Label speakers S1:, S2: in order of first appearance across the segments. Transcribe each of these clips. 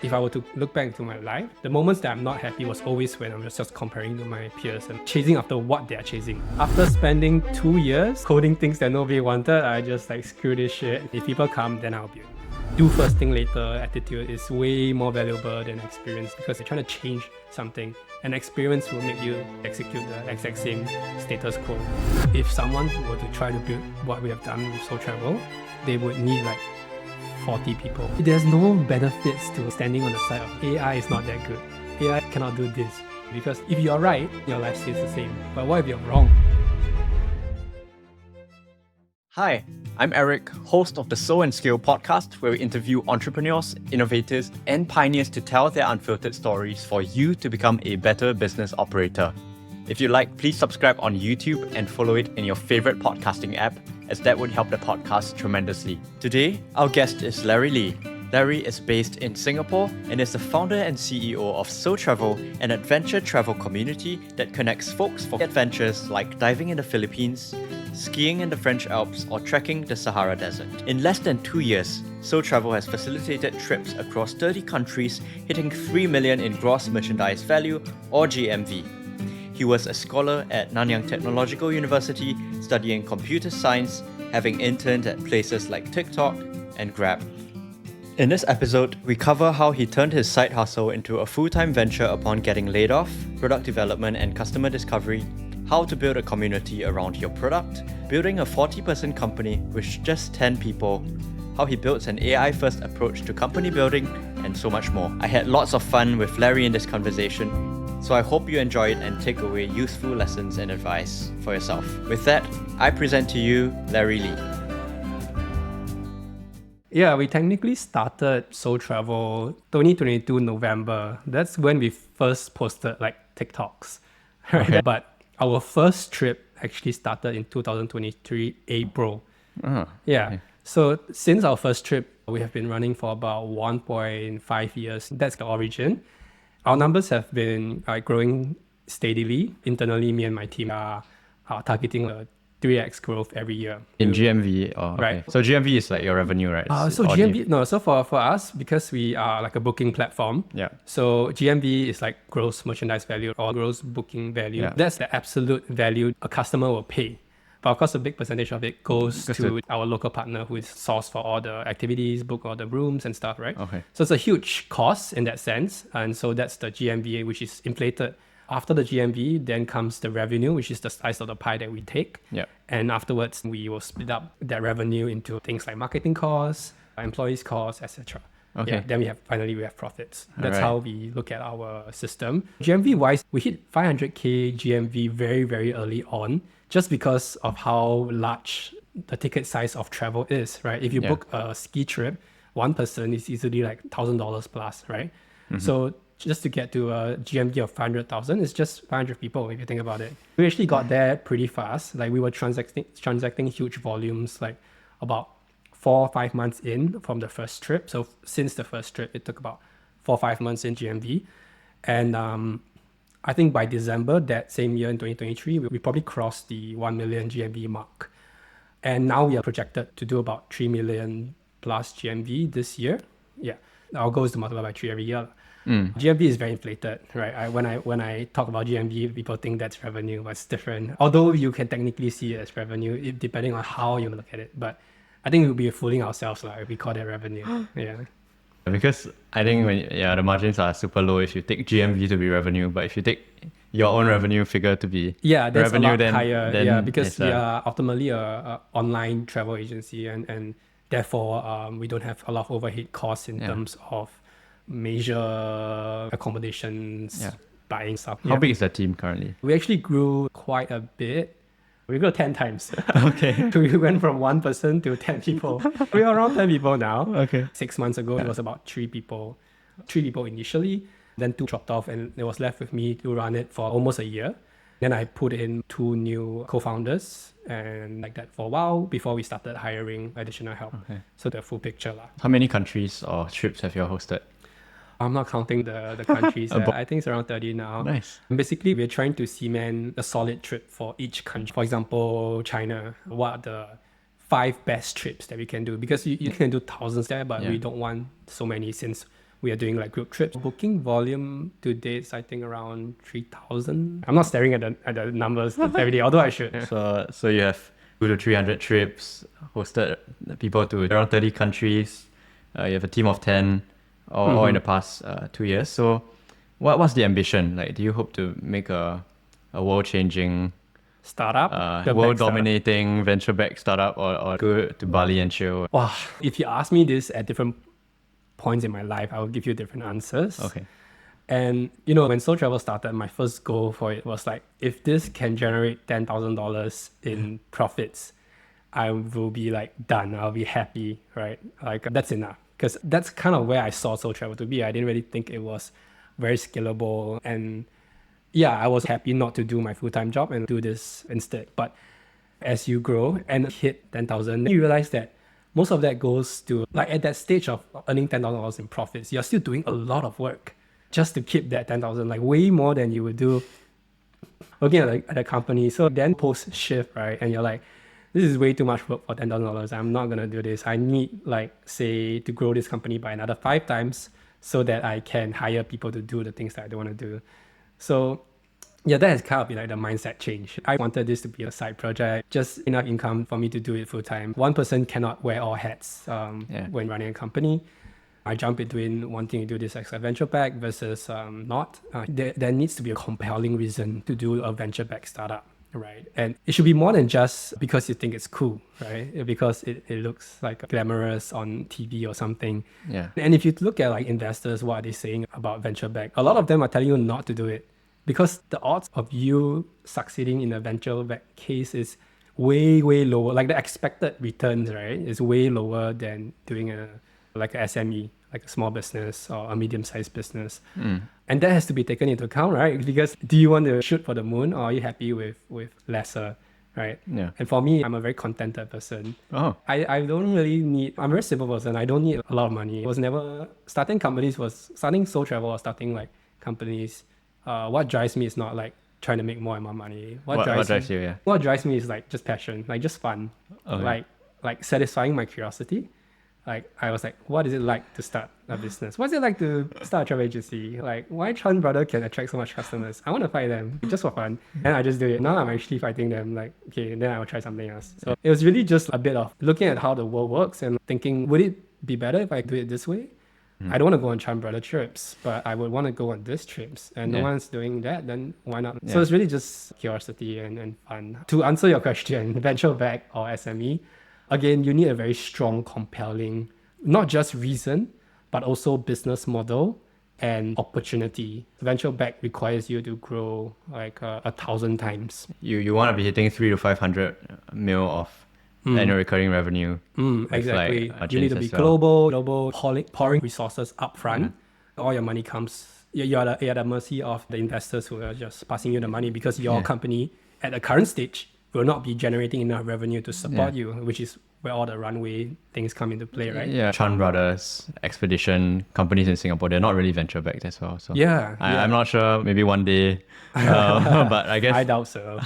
S1: If I were to look back into my life, the moments that I'm not happy was always when I'm just comparing to my peers and chasing after what they're chasing. After spending 2 years coding things that nobody wanted, I just like, screw this shit. If people come, then I'll be. Do first thing later attitude is way more valuable than experience because you're trying to change something. And experience will make you execute the exact same status quo. If someone were to try to build what we have done with Sotravel, they would need like 40 people. There's no benefits to standing on the side of AI is not that good. AI cannot do this. Because if you're right, your life stays the same. But what if you're wrong?
S2: Hi, I'm Eric, host of the So and Scale podcast, where we interview entrepreneurs, innovators, and pioneers to tell their unfiltered stories for you to become a better business operator. If you like, please subscribe on YouTube and follow it in your favorite podcasting app, as that would help the podcast tremendously. Today, our guest is Larry Lee. Larry is based in Singapore and is the founder and CEO of Sotravel, an adventure travel community that connects folks for adventures like diving in the Philippines, skiing in the French Alps, or trekking the Sahara Desert. In less than 2 years, Sotravel has facilitated trips across 30 countries, hitting 3 million in gross merchandise value, or GMV. He was a scholar at Nanyang Technological University, studying computer science, having interned at places like TikTok and Grab. In this episode, we cover how he turned his side hustle into a full-time venture upon getting laid off, product development and customer discovery, how to build a community around your product, building a 40-person company with just 10 people, how he builds an AI-first approach to company building, and so much more. I had lots of fun with Larry in this conversation, so I hope you enjoy it and take away useful lessons and advice for yourself. With that, I present to you Larry Lee.
S1: Yeah, we technically started Sotravel 2022 November. That's when we first posted like TikToks. Right?
S2: Okay.
S1: But our first trip actually started in 2023 April. Yeah.
S2: Okay.
S1: So since our first trip, we have been running for about 1.5 years. That's the origin. Our numbers have been growing steadily. Internally, me and my team are targeting a 3x growth every year.
S2: In GMV? Or, okay.
S1: Right.
S2: So GMV is like your revenue, right?
S1: So for us, because we are like a booking platform,
S2: Yeah.
S1: so GMV is like gross merchandise value or gross booking value.
S2: Yeah.
S1: That's the absolute value a customer will pay. But of course, a big percentage of it goes to our local partner who is sourced for all the activities, book all the rooms and stuff, right?
S2: Okay.
S1: So it's a huge cost in that sense. And so that's the GMV, which is inflated. After the GMV, then comes the revenue, which is the slice of the pie that we take.
S2: Yeah.
S1: And afterwards, we will split up that revenue into things like marketing costs, employees costs, etc.
S2: Okay.
S1: Yeah, then we have profits. That's
S2: Alright.
S1: how we look at our system. GMV wise, we hit 500k GMV very, very early on, just because of how large the ticket size of travel is, right? If you
S2: Yeah.
S1: book a ski trip, one person is easily like $1,000 plus, right?
S2: Mm-hmm.
S1: So just to get to a GMV of 500,000, it's just 500 people if you think about it. We actually got there pretty fast. Like we were transacting huge volumes, like about 4 or 5 months in from the first trip. So since the first trip, it took about 4 or 5 months in GMV. And I think by December that same year in 2023, we probably crossed the 1 million GMV mark. And now we are projected to do about 3 million plus GMV this year. Yeah, our goal is to multiply by 3 every year. GMV is very inflated, right? When I talk about GMV, people think that's revenue, but it's different. Although you can technically see it as revenue, depending on how you look at it. But I think we'll be fooling ourselves if we call that revenue. Yeah.
S2: Because I think the margins are super low if you take GMV to be revenue, but if you take your own revenue figure to be
S1: that's
S2: revenue,
S1: a lot
S2: then
S1: higher. Because we are ultimately a online travel agency, and therefore we don't have a lot of overhead costs in terms of major accommodations, buying stuff.
S2: How big is the team currently?
S1: We actually grew quite a bit. We grew 10 times.
S2: Okay.
S1: We went from 1 person to 10 people. We are around 10 people now.
S2: Okay.
S1: 6 months ago, it was about 3 people. 3 people initially, then 2 dropped off, and it was left with me to run it for almost a year. Then I put in 2 new co-founders, and like that for a while before we started hiring additional help.
S2: Okay.
S1: So the full picture.
S2: How many countries or trips have you hosted?
S1: I'm not counting the countries. I think it's around 30 now.
S2: Nice.
S1: Basically, we're trying to cement a solid trip for each country. For example, China, what are the 5 best trips that we can do? Because you can do thousands there, but we don't want so many since We are doing like group trips. Booking volume to date is I think around 3,000. I'm not staring at the numbers every day, although I should.
S2: So you have 200 to 300 trips, hosted people to around 30 countries. You have a team of 10 all in the past 2 years. So what's the ambition? Like, do you hope to make a world-changing
S1: Startup,
S2: world-dominating venture-backed startup, or go to Bali and chill?
S1: Wow, if you ask me this at different points in my life, I will give you different answers.
S2: Okay.
S1: And you know, when Sotravel started, my first goal for it was like, if this can generate $10,000 in profits, I will be like done. I'll be happy, right? Like that's enough. Because that's kind of where I saw Sotravel to be. I didn't really think it was very scalable. And yeah, I was happy not to do my full-time job and do this instead. But as you grow and hit 10,000, you realize that most of that goes to, like at that stage of earning $10,000 in profits, you're still doing a lot of work just to keep that 10,000, like way more than you would do working at a company. So then post shift, right? And you're like, this is way too much work for $10,000. I'm not going to do this. I need, like, say, to grow this company by another 5 times so that I can hire people to do the things that I don't want to do. So yeah, that has kind of been like the mindset change. I wanted this to be a side project, just enough income for me to do it full time. One person cannot wear all hats when running a company. I jump between wanting to do this as a venture back versus not. There needs to be a compelling reason to do a venture back startup, right? And it should be more than just because you think it's cool, right? Because it looks like glamorous on TV or something.
S2: Yeah.
S1: And if you look at like investors, what are they saying about venture back? A lot of them are telling you not to do it because the odds of you succeeding in a venture back case is way, way lower. Like the expected returns, right, is way lower than doing a SME, like a small business or a medium-sized business. And that has to be taken into account, right? Because do you want to shoot for the moon, or are you happy with lesser, right?
S2: Yeah.
S1: And for me, I'm a very contented person.
S2: Oh.
S1: I don't really need, I'm a very simple person. I don't need a lot of money. It was never, starting Sotravel or starting like companies. What drives me is not like trying to make more and more money. What drives
S2: you, yeah?
S1: What drives me is like just passion, like just fun,
S2: Okay.
S1: like satisfying my curiosity. Like I was like, what is it like to start a business? What's it like to start a travel agency? Like why Chan Brother can attract so much customers? I want to fight them just for fun. And I just do it. Now I'm actually fighting them. Like, okay, then I will try something else. So it was really just a bit of looking at how the world works and thinking, would it be better if I do it this way? I don't want to go on Chan Brother trips, but I would want to go on these trips. And no one's doing that, then why not? So it's really just curiosity and fun. To answer your question, venture back or SME, again, you need a very strong, compelling, not just reason, but also business model and opportunity. Venture back requires you to grow like 1,000 times.
S2: You want to be hitting 300 to 500 mil of annual recurring revenue.
S1: Exactly.
S2: Like,
S1: you need to be global, pouring resources up front. All your money comes, you're at the mercy of the investors who are just passing you the money because your company at the current stage will not be generating enough revenue to support you, which is where all the runway things come into play, right?
S2: Yeah, Chan Brothers, Expedition, companies in Singapore, they're not really venture backed as well. So I'm not sure, maybe one day, but I guess...
S1: I doubt so.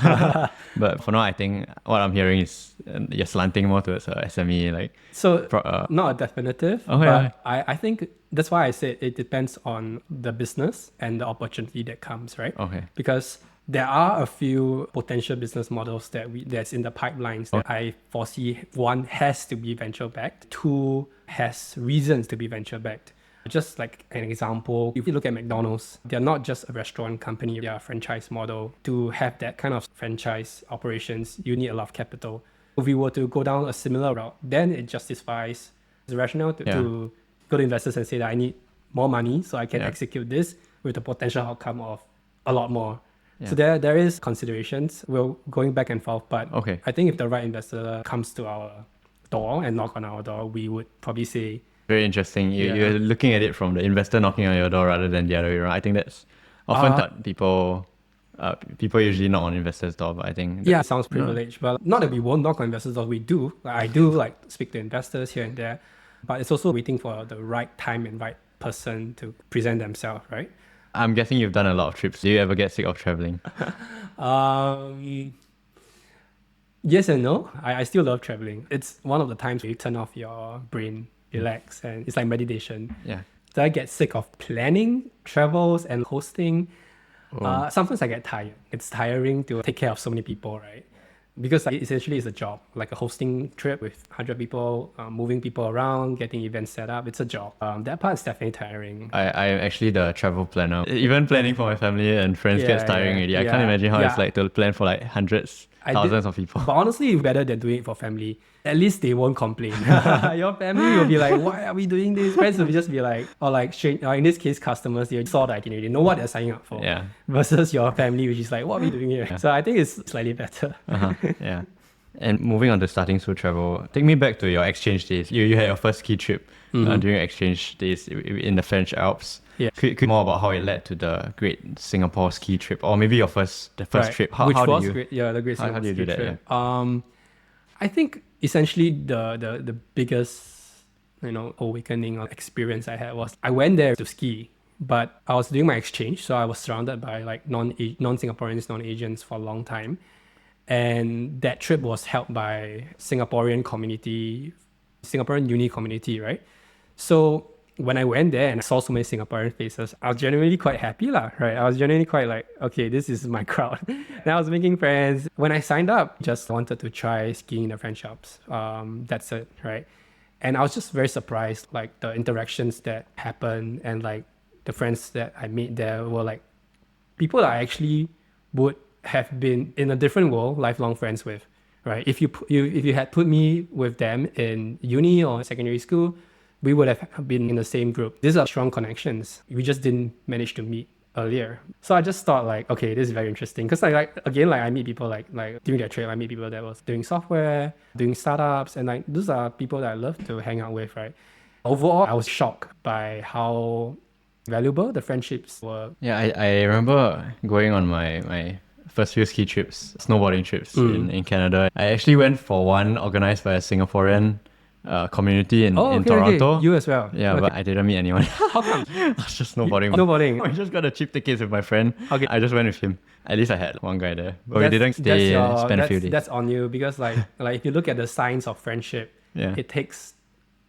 S2: But for now, I think what I'm hearing is you're slanting more towards SME. Like,
S1: so not a definitive, but I think that's why I said it depends on the business and the opportunity that comes, right?
S2: Okay.
S1: Because there are a few potential business models that's in the pipelines that I foresee. One has to be venture backed. 2 has reasons to be venture backed. Just like an example, if you look at McDonald's, they're not just a restaurant company, they're a franchise model. To have that kind of franchise operations, you need a lot of capital. If we were to go down a similar route, then it justifies the rationale to go to investors and say that I need more money so I can execute this with the potential outcome of a lot more. So there is considerations. We're going back and forth, but I think if the right investor comes to our door and knock on our door, we would probably say...
S2: Very interesting. You're looking at it from the investor knocking on your door rather than the other way around. I think that's often thought people usually knock on investors' door, but I think...
S1: it sounds privileged, but not that we won't knock on investors' door, we do. Like, I do like speak to investors here and there, but it's also waiting for the right time and right person to present themselves, right?
S2: I'm guessing you've done a lot of trips. Do you ever get sick of traveling?
S1: Yes and no. I still love traveling. It's one of the times where you turn off your brain, relax, and it's like meditation.
S2: Yeah.
S1: I get sick of planning travels and hosting. Sometimes I get tired. It's tiring to take care of so many people, right? Because like, essentially it's a job, like a hosting trip with 100 people, moving people around, getting events set up. It's a job. That part is definitely tiring.
S2: I'm actually the travel planner. Even planning for my family and friends gets tiring already. I can't imagine how it's like to plan for like hundreds, thousands of people.
S1: But honestly, it's better than doing it for family. At least they won't complain. Your family will be like, why are we doing this? Friends will just be like, or like, in this case, customers, they saw the itinerary, they know what they're signing up for.
S2: Yeah.
S1: Versus your family, which is like, what are we doing here? Yeah. So I think it's slightly better.
S2: Yeah. And moving on to starting SoTravel, take me back to your exchange days. You had your first ski trip during exchange days in the French Alps.
S1: Yeah.
S2: Could more about how it led to the Great Singapore Ski Trip, or maybe the first
S1: Right.
S2: trip.
S1: Which
S2: how
S1: was
S2: did you?
S1: great. Yeah, the Great Singapore
S2: How do you do
S1: Ski
S2: that?
S1: Trip.
S2: Yeah.
S1: I think essentially the biggest awakening or experience I had was I went there to ski, but I was doing my exchange, so I was surrounded by like non-Singaporeans, non-Asians for a long time, and that trip was held by Singaporean uni community, right? So when I went there and I saw so many Singaporean faces, I was genuinely quite happy right? I was genuinely quite like, okay, this is my crowd. And I was making friends. When I signed up, just wanted to try skiing in the French Alps. That's it, right? And I was just very surprised, like the interactions that happened and like the friends that I made there were like people that I actually would have been in a different world, lifelong friends with, right? If you had put me with them in uni or secondary school, we would have been in the same group. These are strong connections. We just didn't manage to meet earlier. So I just thought like, okay, this is very interesting. Because I meet people like during that trip, I meet people that was doing software, doing startups, and like those are people that I love to hang out with, right? Overall, I was shocked by how valuable the friendships were.
S2: Yeah, I remember going on my first few ski trips, snowboarding trips in Canada. I actually went for one organized by a Singaporean community in Toronto.
S1: Okay. You as well.
S2: Yeah,
S1: okay.
S2: But I didn't meet anyone.
S1: How come?
S2: I was just snowboarding.
S1: Snowboarding.
S2: I just got a cheap tickets with my friend.
S1: Okay.
S2: I just went with him. At least I had one guy there. But we didn't stay, spend a few days.
S1: That's on you because like if you look at the signs of friendship, it takes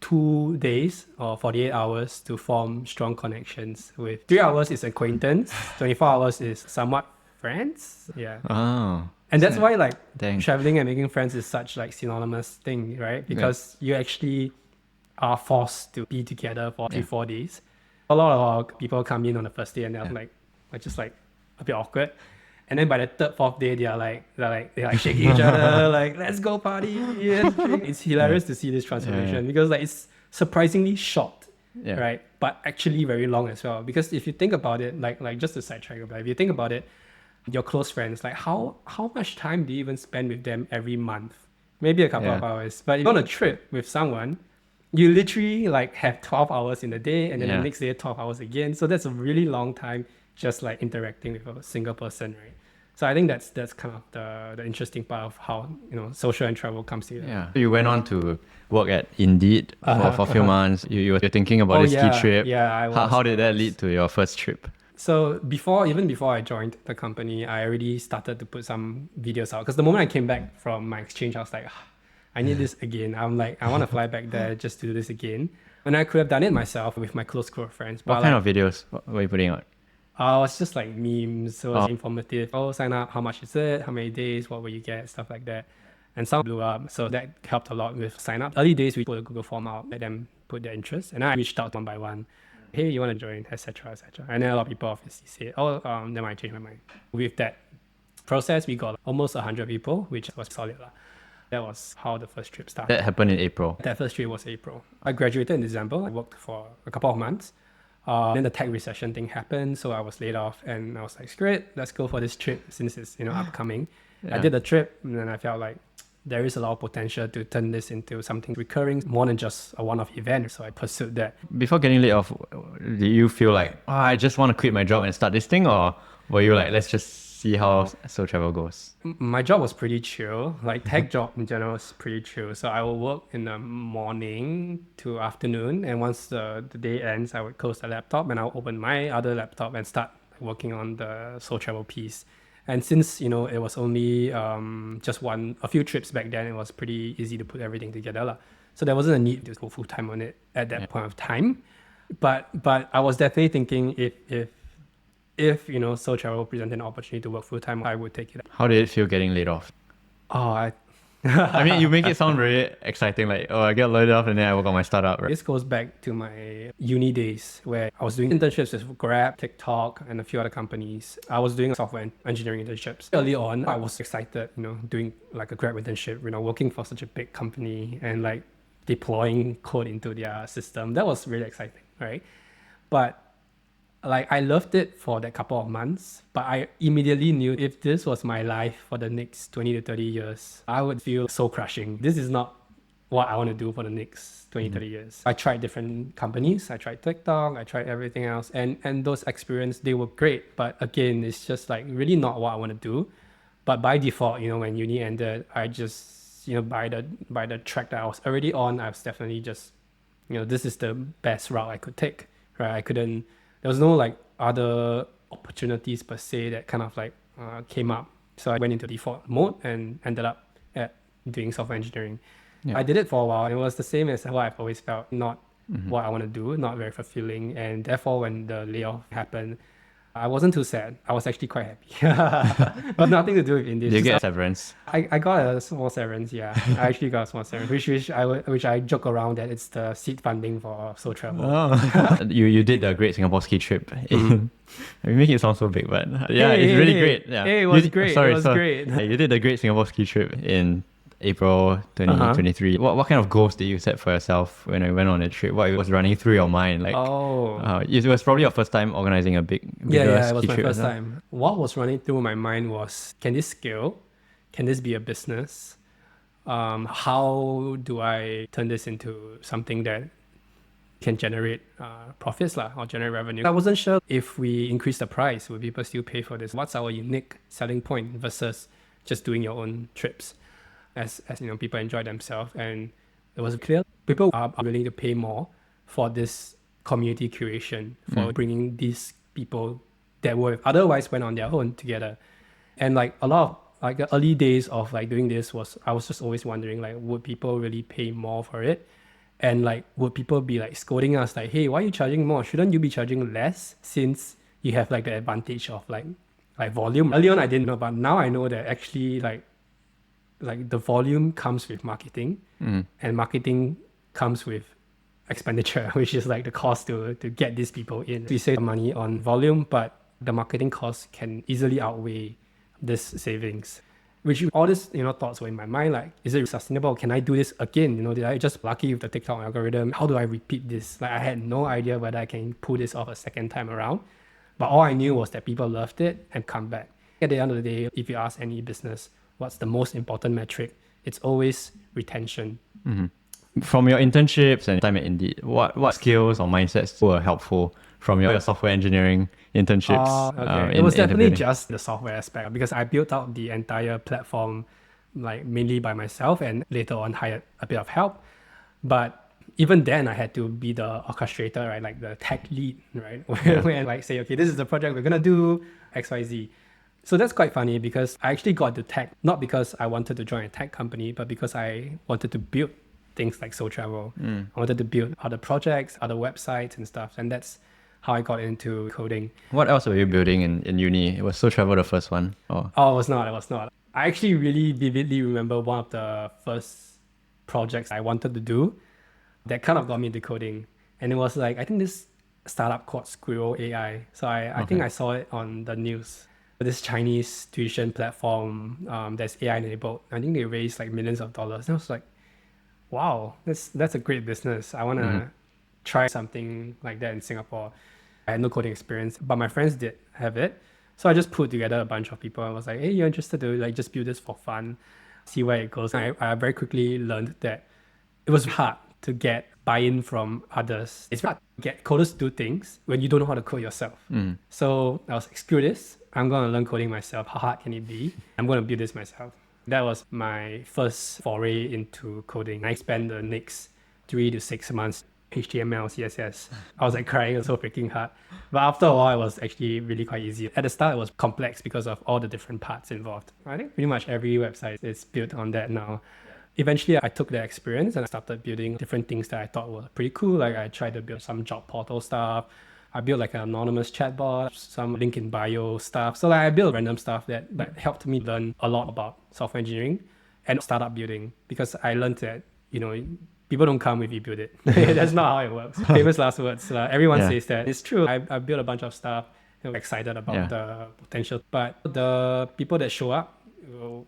S1: 2 days or 48 hours to form strong connections. With 3 hours is acquaintance, 24 hours is somewhat friends. Yeah.
S2: Oh.
S1: And that's why like traveling and making friends is such like synonymous thing, right? Because you actually are forced to be together for 3-4 days. A lot of people come in on the first day and they're like just like a bit awkward. And then by the third, fourth day, they're like shaking each other, like, let's go party. It's hilarious to see this transformation because like it's surprisingly short, right? But actually very long as well. Because if you think about it, like just a sidetrack, but if you think about it, your close friends, like how much time do you even spend with them every month? Maybe a couple of hours. But if you're on a trip with someone, you literally like have 12 hours in the day and then the next day 12 hours again. So that's a really long time just like interacting with a single person, right? So I think that's kind of the interesting part of how social and travel comes together.
S2: Yeah. You went on to work at Indeed for a few months. You're thinking about this ski trip.
S1: Yeah, I was.
S2: How did that lead to your first trip?
S1: So even before I joined the company, I already started to put some videos out. Because the moment I came back from my exchange, I was like, I need this again. I'm like, I want to fly back there just to do this again. And I could have done it myself with my close group of friends. But
S2: what kind of videos were you putting out?
S1: It's just like memes. So it's informative. Oh, sign up. How much is it? How many days? What will you get? Stuff like that. And some blew up. So that helped a lot with sign up. Early days, we put a Google form out, let them put their interest. And I reached out one by one. Hey, you want to join, etc., etc. And then a lot of people obviously said, then I changed my mind. With that process, we got almost 100 people, which was solid. That was how the first trip started.
S2: That happened in April.
S1: That first trip was April. I graduated in December. I worked for a couple of months. Then the tech recession thing happened, so I was laid off, and I was like, screw it, let's go for this trip since it's upcoming. I did the trip, and then I felt like there is a lot of potential to turn this into something recurring, more than just a one-off event. So I pursued that.
S2: Before getting laid off, did you feel like, I just want to quit my job and start this thing? Or were you like, let's just see how SoTravel goes?
S1: My job was pretty chill. Like tech job in general is pretty chill. So I will work in the morning to afternoon. And once the day ends, I would close the laptop and I'll open my other laptop and start working on the SoTravel piece. And since, it was only just a few trips back then, it was pretty easy to put everything together. So there wasn't a need to go full time on it at that point of time. But I was definitely thinking if Sotravel presented an opportunity to work full time, I would take it.
S2: How did it feel getting laid off?
S1: Oh,
S2: I mean, you make it sound very exciting, like, oh, I get laid off and then I work on my startup, right?
S1: this goes back to my uni days where I was doing internships with Grab, TikTok, and a few other companies. I was doing software engineering internships. Early on, I was excited, doing like a Grab internship, working for such a big company and like deploying code into their system. That was really exciting, right? But like I loved it for that couple of months, but I immediately knew if this was my life for the next 20 to 30 years, I would feel so crushing. This is not what I want to do for the next 20, 30 years. I tried different companies. I tried TikTok. I tried everything else. And those experiences, they were great. But again, it's just like really not what I want to do. But by default, when uni ended, I just, by the track that I was already on, I was definitely just, this is the best route I could take, right? There was no like other opportunities per se that kind of like came up. So I went into default mode and ended up at doing software engineering.
S2: Yeah.
S1: I did it for a while. It was the same as what I've always felt, not what I want to do, not very fulfilling. And therefore, when the layoff happened, I wasn't too sad. I was actually quite happy. But nothing to do with India.
S2: Did you get severance?
S1: I got a small severance, yeah. I actually got a small severance, which I joke around that it's the seed funding for Sotravel.
S2: Oh. you did the Great Singapore Ski Trip. You make it sound so big, but yeah, it's really great. Yeah.
S1: Hey, it was great.
S2: Sorry,
S1: it was great.
S2: Yeah, you did the Great Singapore Ski Trip in April 2023. What kind of goals did you set for yourself when I went on a trip? What was running through your mind? Like, it was probably your first time organizing a bigger
S1: yeah, it was
S2: ski
S1: my
S2: trip,
S1: first time. What was running through my mind was, can this scale? Can this be a business? How do I turn this into something that can generate profits or generate revenue? I wasn't sure if we increase the price, will people still pay for this? What's our unique selling point versus just doing your own trips? As people enjoy themselves, and it was clear people are willing to pay more for this community curation, for bringing these people that would otherwise went on their own together. And like a lot of like the early days of like doing this I was just always wondering, like, would people really pay more for it? And like, would people be like scolding us like, hey, why are you charging more? Shouldn't you be charging less since you have like the advantage of like volume? Early on I didn't know, but now I know that actually like the volume comes with marketing, and marketing comes with expenditure, which is like the cost to get these people in. We save money on volume, but the marketing cost can easily outweigh this savings. Which all these thoughts were in my mind, like, is it sustainable? Can I do this again? Did I just lucky with the TikTok algorithm? How do I repeat this? Like, I had no idea whether I can pull this off a second time around. But all I knew was that people loved it and come back. At the end of the day, if you ask any business, what's the most important metric? It's always retention.
S2: From your internships and time at Indeed, what skills or mindsets were helpful from your software engineering internships?
S1: Okay. It was definitely just the software aspect, because I built out the entire platform like mainly by myself, and later on hired a bit of help. But even then I had to be the orchestrator, right? Like the tech lead, right? When like say, okay, this is the project we're gonna do, XYZ. So that's quite funny, because I actually got to tech, not because I wanted to join a tech company, but because I wanted to build things like Sotravel. I wanted to build other projects, other websites and stuff. And that's how I got into coding.
S2: What else were you building in uni? Was Sotravel the first one?
S1: Oh, it was not. I actually really vividly remember one of the first projects I wanted to do that kind of got me into coding. And it was like, I think this startup called Squirrel AI. So I think I saw it on the news. This Chinese tuition platform that's AI enabled. I think they raised like millions of dollars. And I was like, wow, that's a great business. I want to try something like that in Singapore. I had no coding experience, but my friends did have it. So I just put together a bunch of people. I was like, hey, you're interested to like just build this for fun, see where it goes. And I very quickly learned that it was hard to get buy-in from others. It's hard to get coders to do things when you don't know how to code yourself. So I was like, screw this. I'm going to learn coding myself. How hard can it be? I'm going to build this myself. That was my first foray into coding. I spent the next 3 to 6 months HTML, CSS. I was like crying, it was so freaking hard. But after a while, it was actually really quite easy. At the start, it was complex because of all the different parts involved. I think pretty much every website is built on that now. Eventually, I took that experience and I started building different things that I thought were pretty cool. Like I tried to build some job portal stuff. I built like an anonymous chatbot, some link in bio stuff. So like I built random stuff that helped me learn a lot about software engineering and startup building, because I learned that, people don't come if you build it. That's not how it works. Famous last words. Everyone says that. It's true. I built a bunch of stuff. I'm excited about the potential, but the people that show up will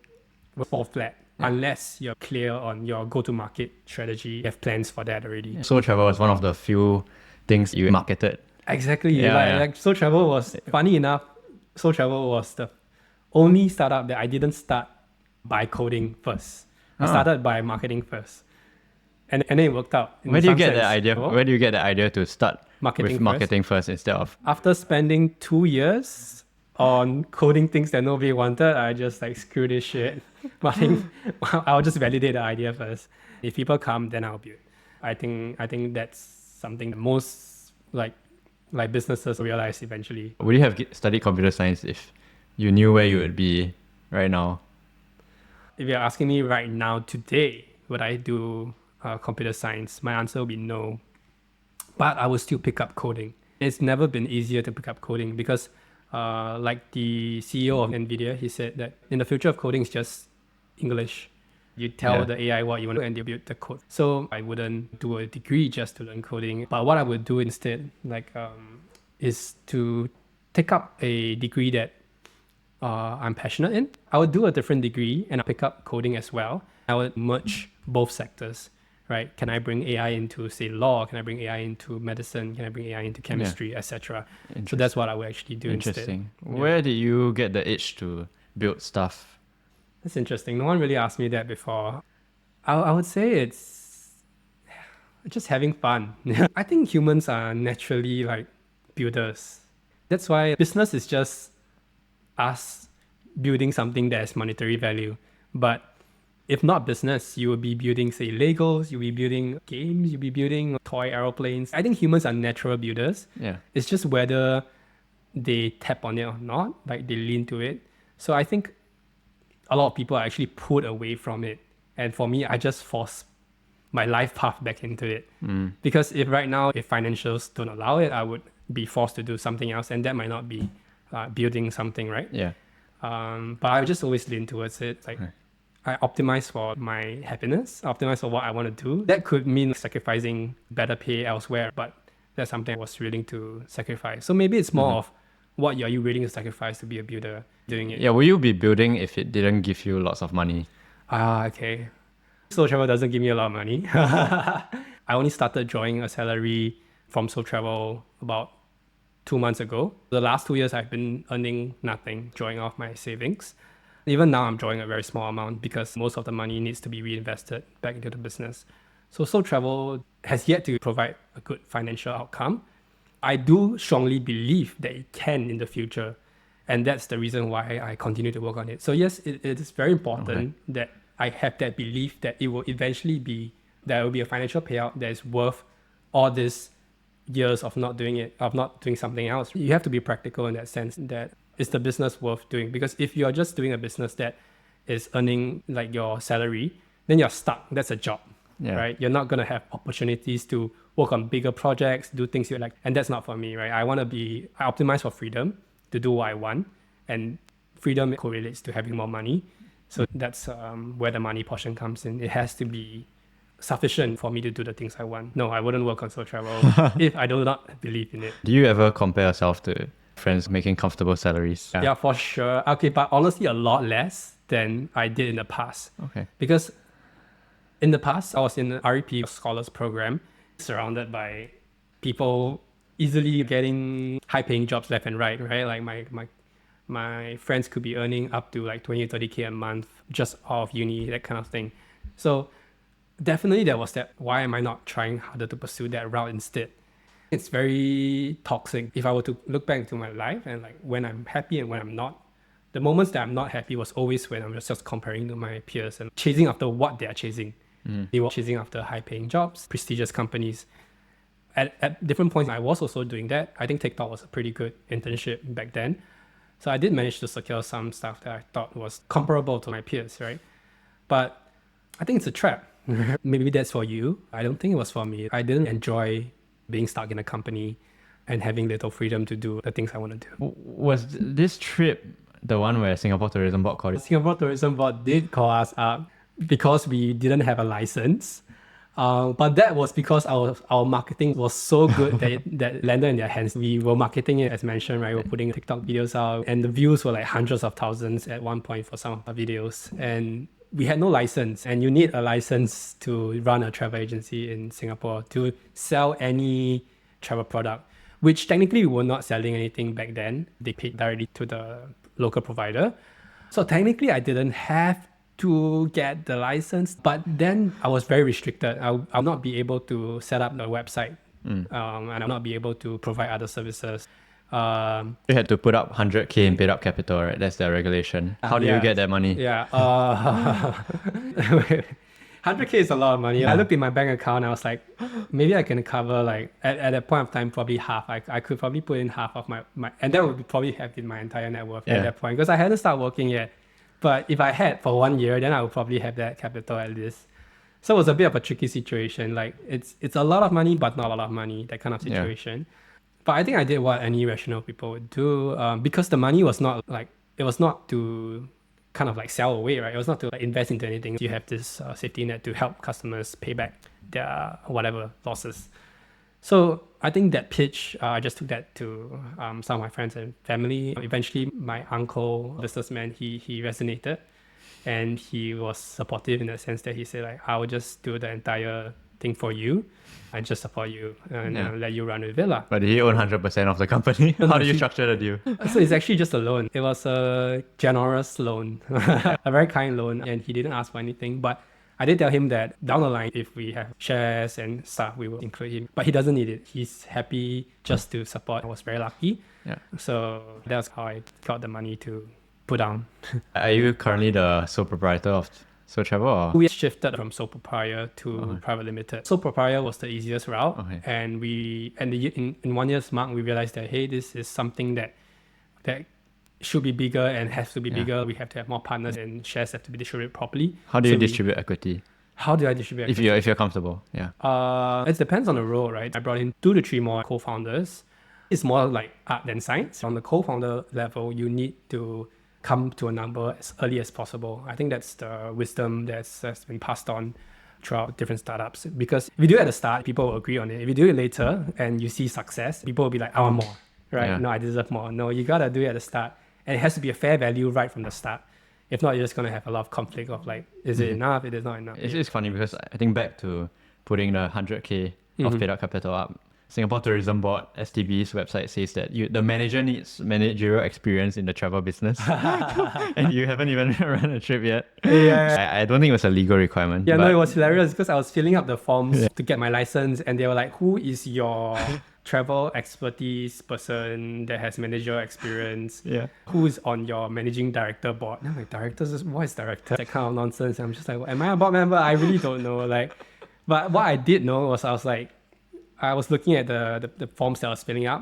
S1: fall flat unless you're clear on your go-to-market strategy. You have plans for that already.
S2: Sotravel was one of the few things you marketed.
S1: Exactly. Like Sotravel was, funny enough, Sotravel was the only startup that I didn't start by coding first. I started by marketing first. And then it worked out.
S2: Where do you get the idea? Where do you get the idea to start marketing first instead of?
S1: After spending 2 years on coding things that nobody wanted, I just like, screw this shit. I'll just validate the idea first. If people come, then I'll build. I think that's something that most like businesses realize eventually.
S2: Would you have studied computer science if you knew where you would be right now?
S1: If you're asking me right now, today, would I do computer science? My answer will be no. But I will still pick up coding. It's never been easier to pick up coding because like the CEO of NVIDIA, he said that in the future of coding is just English. You tell the AI what you want and they build the code. So I wouldn't do a degree just to learn coding. But what I would do instead, is to take up a degree that I'm passionate in. I would do a different degree and I'll pick up coding as well. I would merge both sectors, right? Can I bring AI into, say, law? Can I bring AI into medicine? Can I bring AI into chemistry, etc.? So that's what I would actually do instead.
S2: Where did you get the itch to build stuff?
S1: That's interesting. No one really asked me that before. I would say it's just having fun. I think humans are naturally like builders. That's why business is just us building something that has monetary value. But if not business, you will be building, say, Legos, you'll be building games, you'll be building toy aeroplanes. I think humans are natural builders.
S2: Yeah.
S1: It's just whether they tap on it or not, like they lean to it. So I think a lot of people are actually pulled away from it. And for me, I just force my life path back into it. Because if financials don't allow it, I would be forced to do something else. And that might not be building something, right?
S2: Yeah.
S1: But I just always lean towards it. Like, I optimize for my happiness, optimize for what I want to do. That could mean sacrificing better pay elsewhere, but that's something I was willing to sacrifice. So maybe it's more of what are you willing to sacrifice to be a builder doing it.
S2: Yeah, will you be building if it didn't give you lots of money?
S1: Okay. Sotravel doesn't give me a lot of money. I only started drawing a salary from Sotravel about 2 months ago. The last 2 years, I've been earning nothing, drawing off my savings. Even now, I'm drawing a very small amount because most of the money needs to be reinvested back into the business. So Sotravel has yet to provide a good financial outcome. I do strongly believe that it can in the future. And that's the reason why I continue to work on it. So yes, it is very important that I have that belief that it will eventually there will be a financial payout that is worth all these years of not doing it, of not doing something else. You have to be practical in that sense that is the business worth doing? Because if you're just doing a business that is earning like your salary, then you're stuck. That's a job, right? You're not going to have opportunities to work on bigger projects, do things you like. And that's not for me, right? I optimize for freedom to do what I want. And freedom correlates to having more money. So that's where the money portion comes in. It has to be sufficient for me to do the things I want. No, I wouldn't work on Sotravel if I do not believe in it.
S2: Do you ever compare yourself to friends making comfortable salaries?
S1: Yeah, for sure. Okay, but honestly, a lot less than I did in the past.
S2: Okay.
S1: Because in the past, I was in an REP scholars program, surrounded by people easily getting high-paying jobs left and right? Like my friends could be earning up to like 20, 30K a month just off uni, that kind of thing. So definitely there was that, why am I not trying harder to pursue that route instead? It's very toxic. If I were to look back to my life and like when I'm happy and when I'm not, the moments that I'm not happy was always when I'm just comparing to my peers and chasing after what they are chasing. They were chasing after high-paying jobs, prestigious companies. At different points, I was also doing that. I think TikTok was a pretty good internship back then. So I did manage to secure some stuff that I thought was comparable to my peers, right? But I think it's a trap. Maybe that's for you. I don't think it was for me. I didn't enjoy being stuck in a company and having little freedom to do the things I want to do.
S2: Was this trip the one where Singapore Tourism Board called it?
S1: Singapore Tourism Board did call us up because we didn't have a license. But that was because our marketing was so good that landed in their hands. We were marketing it, as mentioned, right? We were putting TikTok videos out, and the views were like hundreds of thousands at one point for some of our videos. And we had no license, and you need a license to run a travel agency in Singapore to sell any travel product, which technically we were not selling anything back then. They paid directly to the local provider. So technically I didn't have to get the license, but then I was very restricted. I'll not be able to set up the website, and I'll not be able to provide other services.
S2: You had to put up 100K in paid up capital, right? That's the regulation. How do you get that money?
S1: Yeah. 100K is a lot of money. I looked in my bank account. I was like, maybe I can cover like at that point of time, probably half. I could probably put in half of my and that would probably have been my entire net worth at that point, because I hadn't started working yet. But if I had for 1 year, then I would probably have that capital at least. So it was a bit of a tricky situation. Like it's a lot of money, but not a lot of money, that kind of situation. But I think I did what any rational people would do, because the money was not like, it was not to kind of like sell away, right? It was not to like invest into anything. You have this safety net to help customers pay back their whatever losses. So I think that pitch, I just took that to some of my friends and family. Eventually, my uncle, businessman, he resonated, and he was supportive in the sense that he said like, I will just do the entire thing for you. I just support you and let you run with it.
S2: But he owned 100% of the company. How do you structure the deal?
S1: So it's actually just a loan. It was a generous loan, a very kind loan, and he didn't ask for anything. But I did tell him that down the line, if we have shares and stuff, we will include him. But he doesn't need it. He's happy just to support. I was very lucky. Yeah. So that's how I got the money to put down.
S2: Are you currently the sole proprietor of Sotravel?
S1: We shifted from sole proprietor to private limited. Sole proprietor was the easiest route, and in 1 year's mark we realized that hey, this is something that should be bigger and has to be bigger. We have to have more partners, and shares have to be distributed properly.
S2: How do you distribute equity?
S1: How do I distribute equity?
S2: If you're comfortable,
S1: it depends on the role, right? I brought in 2 to 3 more co-founders. It's more like art than science. On the co-founder level, you need to come to a number as early as possible. I think that's the wisdom that's been passed on throughout different startups. Because if you do it at the start, people will agree on it. If you do it later and you see success, people will be like, I want more, right? Yeah. No, I deserve more. No, you gotta do it at the start. And it has to be a fair value right from the start. If not, you're just gonna have a lot of conflict of like, is it enough? It is not enough.
S2: It's funny because I think back to putting the 100K of paid up capital up, Singapore Tourism Board, STB's website says that the manager needs managerial experience in the travel business. And you haven't even run a trip yet. I don't think it was a legal requirement.
S1: Yeah, no, it was hilarious because I was filling up the forms to get my license, and they were like, who is your travel expertise person that has managerial experience? Who's on your managing director board? And I'm like, directors? What is director? That kind of nonsense. I'm just like, am I a board member? I really don't know. But what I did know was I was looking at the forms that I was filling up,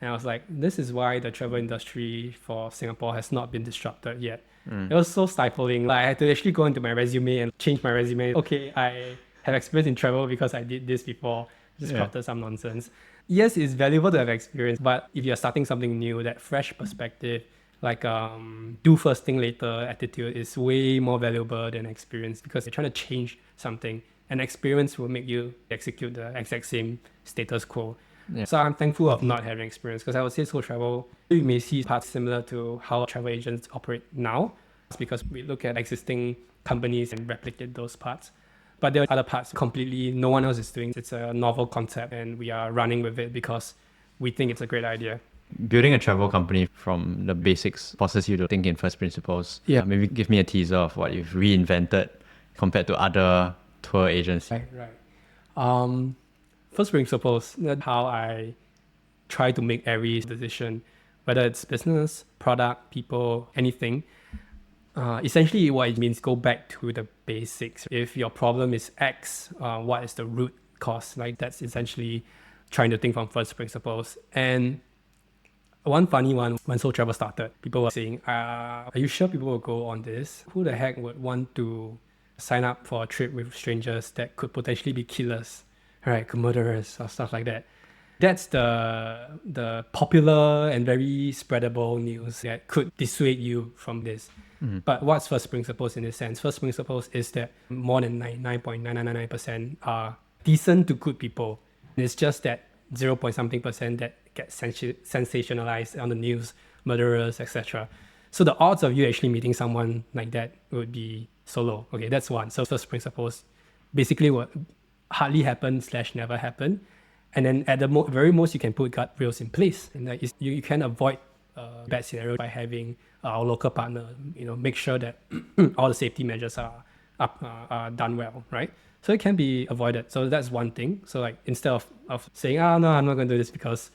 S1: and I was like, this is why the travel industry for Singapore has not been disrupted yet. It was so stifling. Like, I had to actually go into my resume and change my resume. Okay, I have experience in travel because I did this before. Just crafted some nonsense. Yes, it's valuable to have experience, but if you're starting something new, that fresh perspective, like do first thing later attitude is way more valuable than experience, because you're trying to change something. And experience will make you execute the exact same status quo. So I'm thankful of not having experience, because I would say Sotravel, you may see parts similar to how travel agents operate now. It's because we look at existing companies and replicate those parts. But there are other parts completely no one else is doing. It's a novel concept, and we are running with it because we think it's a great idea.
S2: Building a travel company from the basics forces you to think in first principles. Maybe give me a teaser of what you've reinvented compared to other tour agency.
S1: Right. First principles, that's how I try to make every decision, whether it's business, product, people, anything. Essentially, what it means, go back to the basics. If your problem is X, what is the root cause? Like, that's essentially trying to think from first principles. And one funny one, when Sotravel started, people were saying, are you sure people will go on this? Who the heck would want to sign up for a trip with strangers that could potentially be killers, right? Murderers or stuff like that. That's the popular and very spreadable news that could dissuade you from this. But what's first principles in this sense? First principles is that more than 99.9999% are decent to good people. It's just that 0. something percent that gets sensationalized on the news, murderers, etc. So the odds of you actually meeting someone like that would be so low. Okay, that's one. So first principles basically what hardly happen / never happen. And then at the very most, you can put guardrails in place. And like you can avoid bad scenario by having our local partner, make sure that all the safety measures are done well, right? So it can be avoided. So that's one thing. So like instead of saying, no, I'm not going to do this because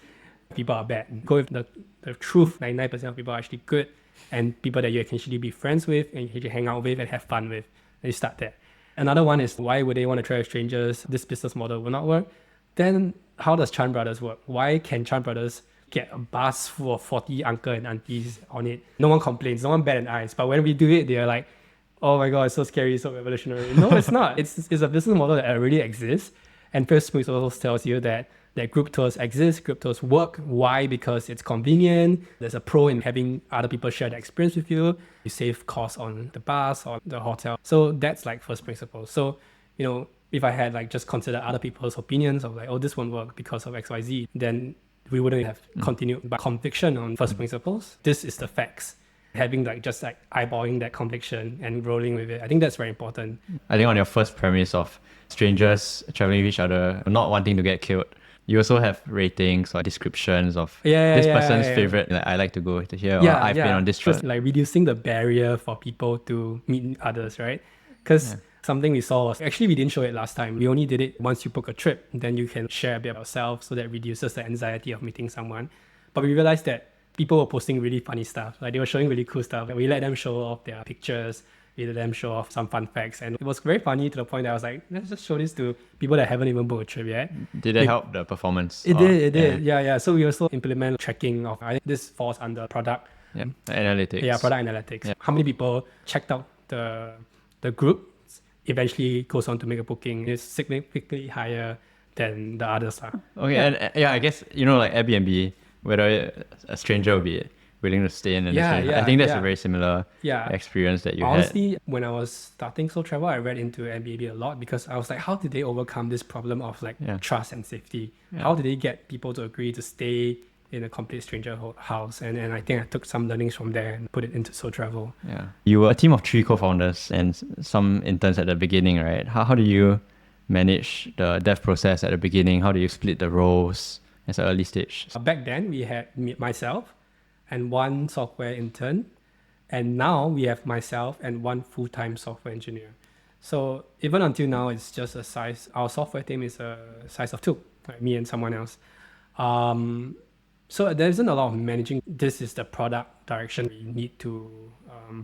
S1: people are bad, go with the truth. 99% of people are actually good and people that you can actually be friends with and you can hang out with and have fun with. And you start there. Another one is why would they want to try with strangers? This business model will not work. Then how does Chan Brothers work? Why can Chan Brothers get a bus full of 40 uncle and aunties on it? No one complains, no one bat an eyes. But when we do it, they're like, oh my God, it's so scary, so revolutionary. No, it's not. It's a business model that already exists. And First Principles tells you that group tours exist, group tours work. Why? Because it's convenient. There's a pro in having other people share the experience with you. You save costs on the bus or the hotel. So that's like First Principles. So, if I had like just considered other people's opinions of like, oh, this won't work because of XYZ, then we wouldn't have continued by conviction on first principles. This is the facts. Having like just like eyeballing that conviction and rolling with it. I think that's very important.
S2: I think on your first premise of strangers traveling with each other, not wanting to get killed, you also have ratings or descriptions of this person's favorite. Like, I like to go to here, or I've been on this trip.
S1: Like reducing the barrier for people to meet others, right? Because something we saw was, actually we didn't show it last time. We only did it once you book a trip. Then you can share a bit about yourself, so that reduces the anxiety of meeting someone. But we realized that people were posting really funny stuff. Like they were showing really cool stuff. We let them show off their pictures. We let them show off some fun facts. And it was very funny to the point that I was like, let's just show this to people that haven't even booked a trip yet.
S2: Did it help the performance?
S1: It did. Yeah. So we also implement tracking of, I think this falls under product.
S2: Analytics.
S1: Yeah, product analytics. Yeah. How many people checked out the group eventually goes on to make a booking is significantly higher than the others are.
S2: Okay, and I guess, like Airbnb, whether a stranger will be willing to stay in. I think that's a very similar experience that you had.
S1: Honestly, when I was starting Sotravel, I read into Airbnb a lot because I was like, how did they overcome this problem of like trust and safety? How did they get people to agree to stay in a complete stranger house? And I think I took some learnings from there and put it into Sotravel.
S2: Yeah. You were a team of 3 co-founders and some interns at the beginning, right? How do you manage the dev process at the beginning? How do you split the roles as an early stage?
S1: Back then, we had myself and 1 software intern. And now we have myself and 1 full-time software engineer. So even until now, it's just a size. Our software team is a size of 2, like me and someone else. So there isn't a lot of managing. This is the product direction we need to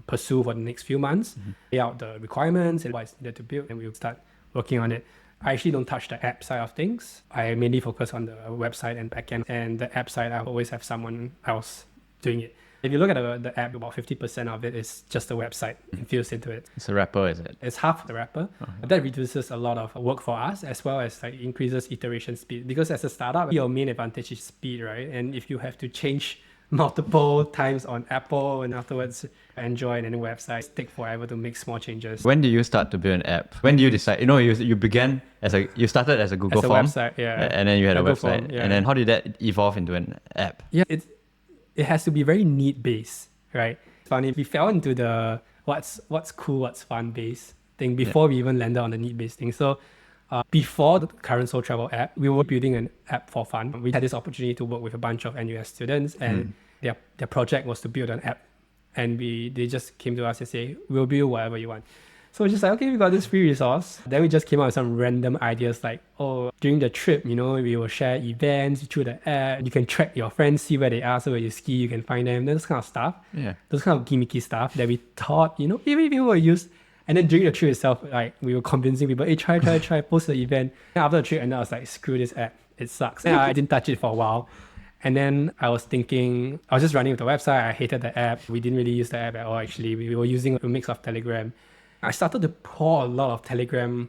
S1: pursue for the next few months. Lay out the requirements and what is needed to build, and we'll start working on it. I actually don't touch the app side of things. I mainly focus on the website and backend. And the app side, I always have someone else doing it. If you look at the app, about 50% of it is just the website infused into it.
S2: It's a wrapper, is it?
S1: It's half the wrapper. That reduces a lot of work for us, as well as like increases iteration speed. Because as a startup, your main advantage is speed, right? And if you have to change multiple times on Apple and afterwards Android and websites, take forever to make small changes.
S2: When do you start to build an app? When do you decide? You began you started as a Google form,
S1: website,
S2: and then you had a website,
S1: form,
S2: and then how did that evolve into an app?
S1: Yeah, it has to be very need based, right? It's funny, we fell into the what's cool, what's fun based thing before we even landed on the need based thing. So before the current Sotravel app, we were building an app for fun. We had this opportunity to work with a bunch of NUS students, and their project was to build an app. And they just came to us and say, we'll build whatever you want. So we're just like, okay, we got this free resource. Then we just came up with some random ideas like, during the trip, we will share events through the app. You can track your friends, see where they are. So when you ski, you can find them. Those kind of stuff. Yeah. Those kind of gimmicky stuff that we thought, maybe people will use. And then during the trip itself, like we were convincing people, hey, try, post the event. And after the trip, and I was like, screw this app. It sucks. And I didn't touch it for a while. And then I was thinking, I was just running with the website. I hated the app. We didn't really use the app at all, actually. We were using a mix of Telegram. I started to pour a lot of Telegram.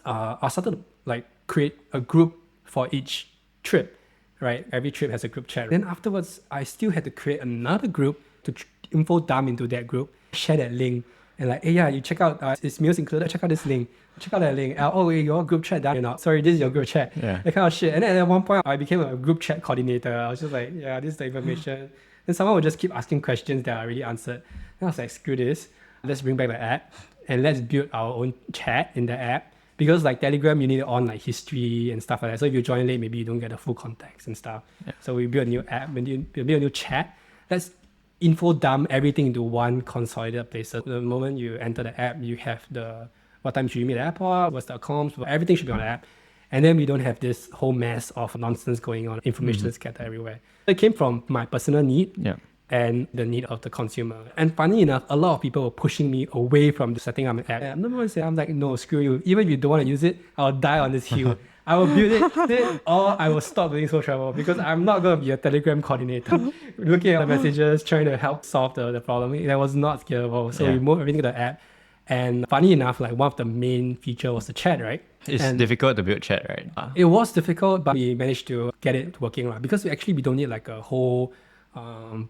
S1: I started to like create a group for each trip, right? Every trip has a group chat. Then afterwards, I still had to create another group to info dump into that group, share that link, and like, hey, yeah, you check out, it's meals included, check out this link, check out that link. Oh, wait, your group chat down, sorry, this is your group chat.
S2: Yeah.
S1: That kind of shit. And then at one point, I became a group chat coordinator. I was just like, yeah, this is the information. And someone would just keep asking questions that I already answered. And I was like, screw this. Let's bring back the app and let's build our own chat in the app. Because like Telegram, you need on like history and stuff like that. So if you join late, maybe you don't get the full context and stuff. Yeah. So we built a new app, we built a new chat. Let's info dump everything into one consolidated place. So the moment you enter the app, you have what time should you meet at the airport, what's the accounts, everything should be on the app. And then we don't have this whole mess of nonsense going on, information scattered everywhere. It came from my personal need. Yeah. And the need of the consumer. And funny enough, a lot of people were pushing me away from setting up an app. And I'm like, no, screw you. Even if you don't want to use it, I'll die on this hill. I will build it, or I will stop doing Sotravel because I'm not going to be a Telegram coordinator. Looking at the messages, trying to help solve the problem. That was not scalable. So we moved everything to the app. And funny enough, like one of the main feature was the chat, right?
S2: It's difficult to build chat, right?
S1: It was difficult, but we managed to get it working, right? Because we don't need like a whole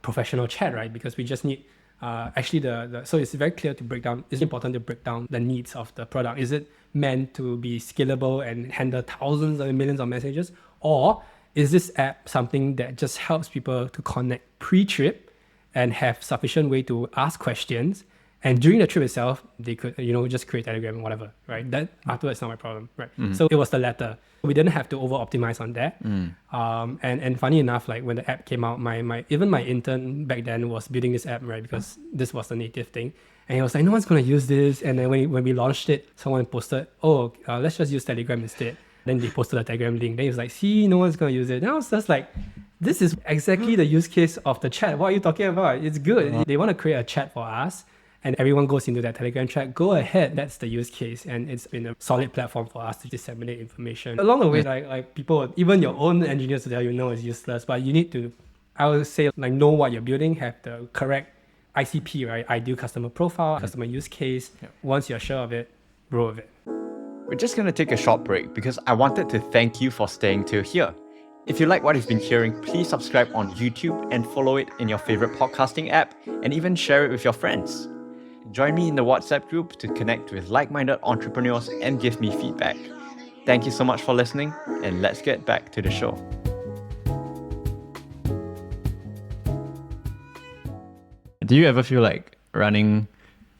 S1: professional chat, right? Because we just need so it's very clear to break down. It's important to break down the needs of the product. Is it meant to be scalable and handle thousands and millions of messages, or is this app something that just helps people to connect pre-trip and have sufficient way to ask questions, and during the trip itself they could just create Telegram and whatever, right? That afterwards not my problem, right? So it was the latter. We didn't have to over optimize on that. And funny enough, like when the app came out, my intern back then was building this app, right? Because this was the native thing. And he was like, no one's going to use this. And then when we launched it, someone posted, let's just use Telegram instead. Then they posted a Telegram link. Then he was like, see, no one's going to use it. And I was just like, this is exactly the use case of the chat. What are you talking about? It's good. They want to create a chat for us, and everyone goes into that Telegram chat. Go ahead, that's the use case, and it's been a solid platform for us to disseminate information. Along the way, like people, even your own engineers will tell you, no, it's useless, but you need to, I would say, like know what you're building, have the correct ICP, right? Ideal customer profile, customer use case. Once you're sure of it, roll with it.
S2: We're just going to take a short break because I wanted to thank you for staying till here. If you like what you've been hearing, please subscribe on YouTube and follow it in your favorite podcasting app, and even share it with your friends. Join me in the WhatsApp group to connect with like-minded entrepreneurs and give me feedback. Thank you so much for listening, and let's get back to the show. Do you ever feel like running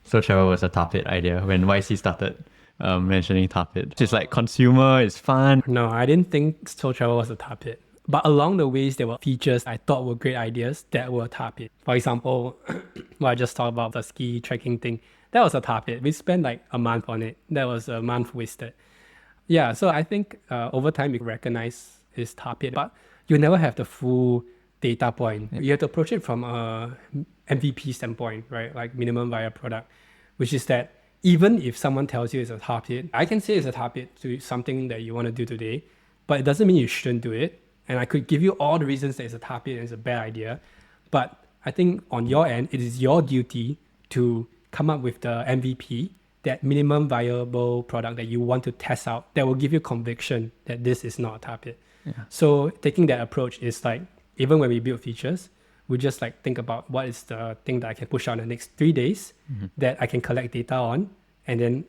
S2: Sotravel was a Tarpit idea when YC started mentioning Tarpit? It's like consumer, it's fun.
S1: No, I didn't think Sotravel was a Tarpit. But along the ways, there were features I thought were great ideas that were Tarpit. For example, what I just talked about, the ski tracking thing, that was a Tarpit. We spent like a month on it. That was a month wasted. Yeah, so I think over time, we recognize it's Tarpit, but you never have the full data point. You have to approach it from a MVP standpoint, right? Like minimum viable product, which is that even if someone tells you it's a Tarpit, I can say it's a Tarpit to something that you want to do today, but it doesn't mean you shouldn't do it. And I could give you all the reasons that it's a Tarpit and it's a bad idea. But I think on your end, it is your duty to come up with the MVP, that minimum viable product that you want to test out that will give you conviction that this is not a Tarpit. Yeah. So taking that approach is like, even when we build features, we just like think about what is the thing that I can push out in the next 3 days that I can collect data on, and then,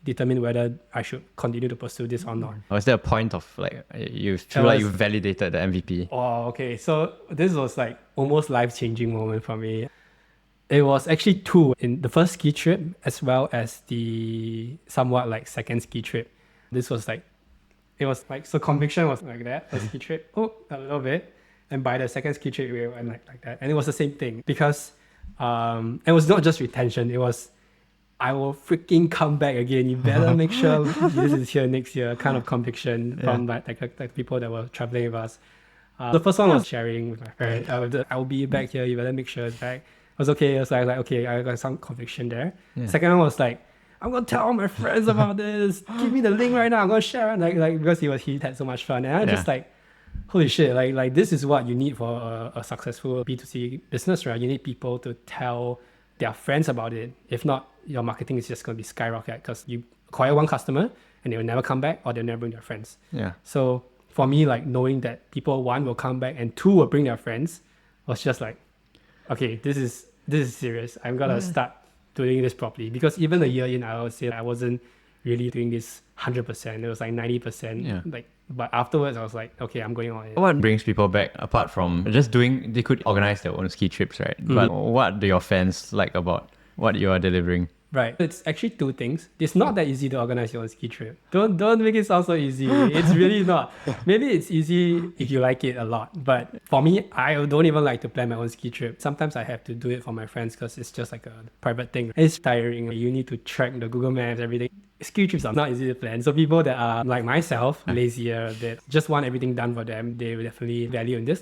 S1: determine whether I should continue to pursue this or not.
S2: Or is there a point of like, you feel like you validated the MVP?
S1: Oh, okay. So this was like almost life-changing moment for me. It was actually two, in the first ski trip as well as the somewhat like second ski trip. This was like, so conviction was like that, first ski trip, a little bit. And by the second ski trip, we went like that. And it was the same thing because it was not just retention, it was, I will freaking come back again. You better make sure this is here next year, kind of conviction from like people that were traveling with us. The first one was sharing with my friend. I will be back here. You better make sure it's back. I was okay. I was like, okay, I got some conviction there. Yeah. Second one was like, I'm gonna tell all my friends about this. Give me the link right now. I'm gonna share it. Like because he had so much fun, and I just like, holy shit! Like this is what you need for a successful B2C business, right? You need people to tell their friends about it. If not, your marketing is just going to be skyrocket because you acquire one customer and they will never come back or they'll never bring their friends.
S2: Yeah.
S1: So for me, like knowing that people, one, will come back and two, will bring their friends was just like, okay, this is serious. I'm going to start doing this properly. Because even a year in, I would say I wasn't really doing this 100%. It was like 90%.
S2: Yeah.
S1: But afterwards, I was like, okay, I'm going on it.
S2: What brings people back apart from just doing, they could organize their own ski trips, right? But what do your fans like about what you are delivering?
S1: Right. It's actually two things. It's not that easy to organize your own ski trip. Don't make it sound so easy. It's really not. Maybe it's easy if you like it a lot. But for me, I don't even like to plan my own ski trip. Sometimes I have to do it for my friends because it's just like a private thing. It's tiring. You need to track the Google Maps, everything. Ski trips are not easy to plan. So people that are like myself, lazier, that just want everything done for them, they will definitely value in this.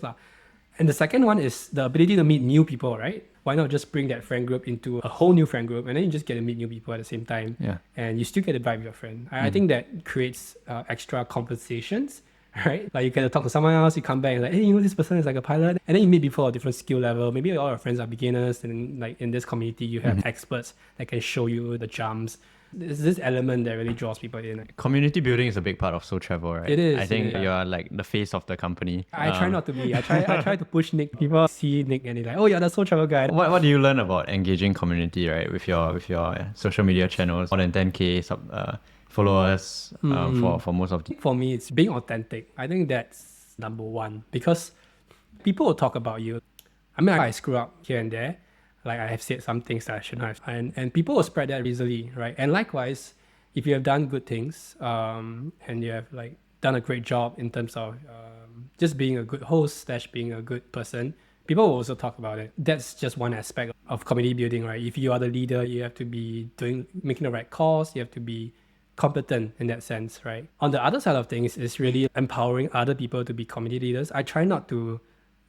S1: And the second one is the ability to meet new people, right? Why not just bring that friend group into a whole new friend group and then you just get to meet new people at the same time.
S2: Yeah.
S1: And you still get to vibe with your friend. I think that creates extra conversations, right? Like you get to talk to someone else, you come back and like, hey, you know, this person is like a pilot. And then you meet people of different skill level. Maybe all your friends are beginners and like in this community, you have experts that can show you the jumps. There's this element that really draws people in.
S2: Community building is a big part of Sotravel, right?
S1: It is.
S2: I think you're like the face of the company.
S1: I try not to be. I try to push Nick. People see Nick and they're like, oh, you're the Sotravel guy.
S2: What do you learn about engaging community, right? With your social media channels, more than 10K followers for most of the...
S1: For me, it's being authentic. I think that's number one because people will talk about you. I mean, I screw up here and there. Like I have said some things that I shouldn't have. And people will spread that easily, right? And likewise, if you have done good things and you have like done a great job in terms of just being a good host / being a good person, people will also talk about it. That's just one aspect of community building, right? If you are the leader, you have to be making the right calls. You have to be competent in that sense, right? On the other side of things is really empowering other people to be community leaders. I try not to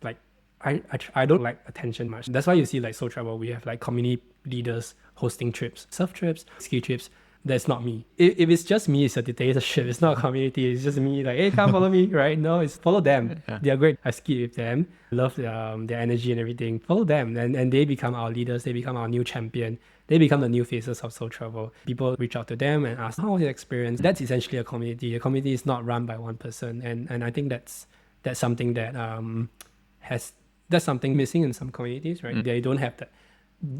S1: like I don't like attention much. That's why you see like Sotravel, we have like community leaders hosting trips, surf trips, ski trips. That's not me. If it's just me, it's a dictatorship. It's not a community. It's just me like, hey, come follow me, right? No, it's follow them. Yeah. They are great. I ski with them. Love their energy and everything. Follow them. And they become our leaders. They become our new champion. They become the new faces of Sotravel. People reach out to them and ask, how was your experience? That's essentially a community. A community is not run by one person. And I think that's something that that's something missing in some communities, right? They don't have that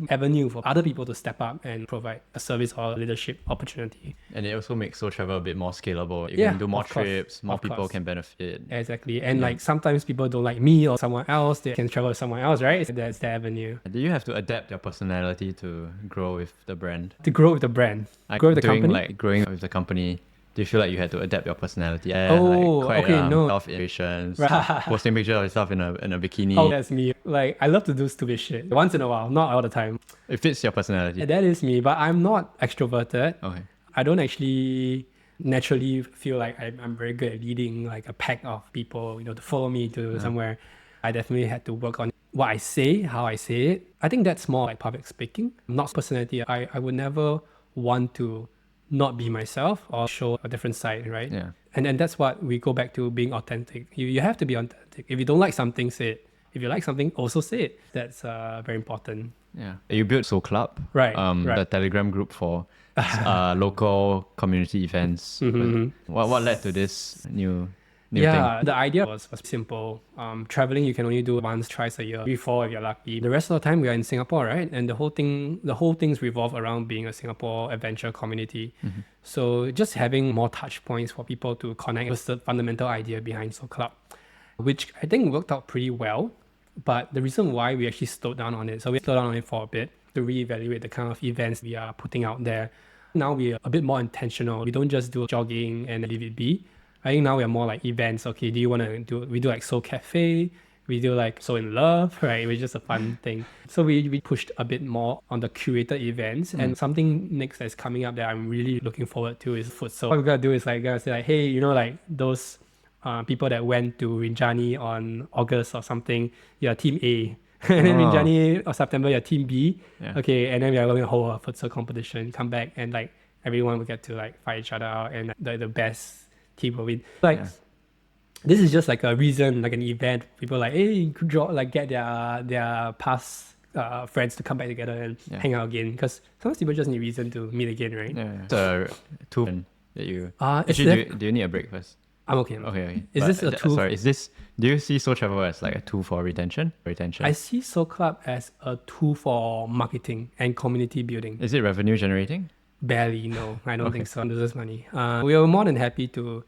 S1: avenue for other people to step up and provide a service or a leadership opportunity.
S2: And it also makes Sotravel a bit more scalable. You can do more trips, more people
S1: course.
S2: Can benefit.
S1: Exactly. And like sometimes people don't like me or someone else, they can travel with someone else, right? So that's the avenue.
S2: Do you have to adapt your personality to grow with the brand?
S1: To grow with the brand. Grow with the company?
S2: Like growing with the company. Do you feel like you had to adapt your personality? Self-innovations, posting pictures of yourself in a bikini.
S1: Oh, that's me. Like, I love to do stupid shit. Once in a while, not all the time.
S2: It fits your personality.
S1: That is me, but I'm not extroverted.
S2: Okay.
S1: I don't actually naturally feel like I'm very good at leading like a pack of people, to follow me to somewhere. I definitely had to work on what I say, how I say it. I think that's more like public speaking, not personality. I would never want to not be myself or show a different side, right?
S2: Yeah.
S1: And then that's what we go back to being authentic. You have to be authentic. If you don't like something, say it. If you like something, also say it. That's very important.
S2: Yeah. You built SoClub,
S1: right?
S2: The Telegram group for local community events. What led to this new thing?
S1: The idea was simple. Traveling you can only do once, twice a year, before if you're lucky. The rest of the time we are in Singapore, right? And the whole things revolve around being a Singapore adventure community. So just having more touch points for people to connect was the fundamental idea behind SoClub, which I think worked out pretty well. But the reason why we actually slowed down on it, so we slowed down on it for a bit to reevaluate the kind of events we are putting out there. Now we are a bit more intentional. We don't just do jogging and leave it be. I think now we're more like events. Okay, do you want to do, we do like So Cafe, we do like So in Love, right? It's just a fun thing. So we pushed a bit more on the curated events. And something next that's coming up that I'm really looking forward to is food. So what we're going to do is like, gonna say like, hey, like those people that went to Rinjani on August or something, you're team A. And then Rinjani or September, you're team B. Yeah. Okay, and then we are going to hold a futsal competition, come back and like everyone will get to like fight each other out and the best team will win. This is just like a reason, like an event. People like, hey, could draw, like get their pass friends to come back together and hang out again, because sometimes people just need reason to meet again, right?
S2: Yeah. It's a tool that you...
S1: It's
S2: Actually, do you need a break first?
S1: I'm okay.
S2: Okay.
S1: Is
S2: But
S1: this a tool?
S2: Sorry, do you see Sotravel as like a tool for retention?
S1: I see SoClub as a tool for marketing and community building.
S2: Is it revenue generating?
S1: Barely, no. I don't think so. It loses money. We are more than happy to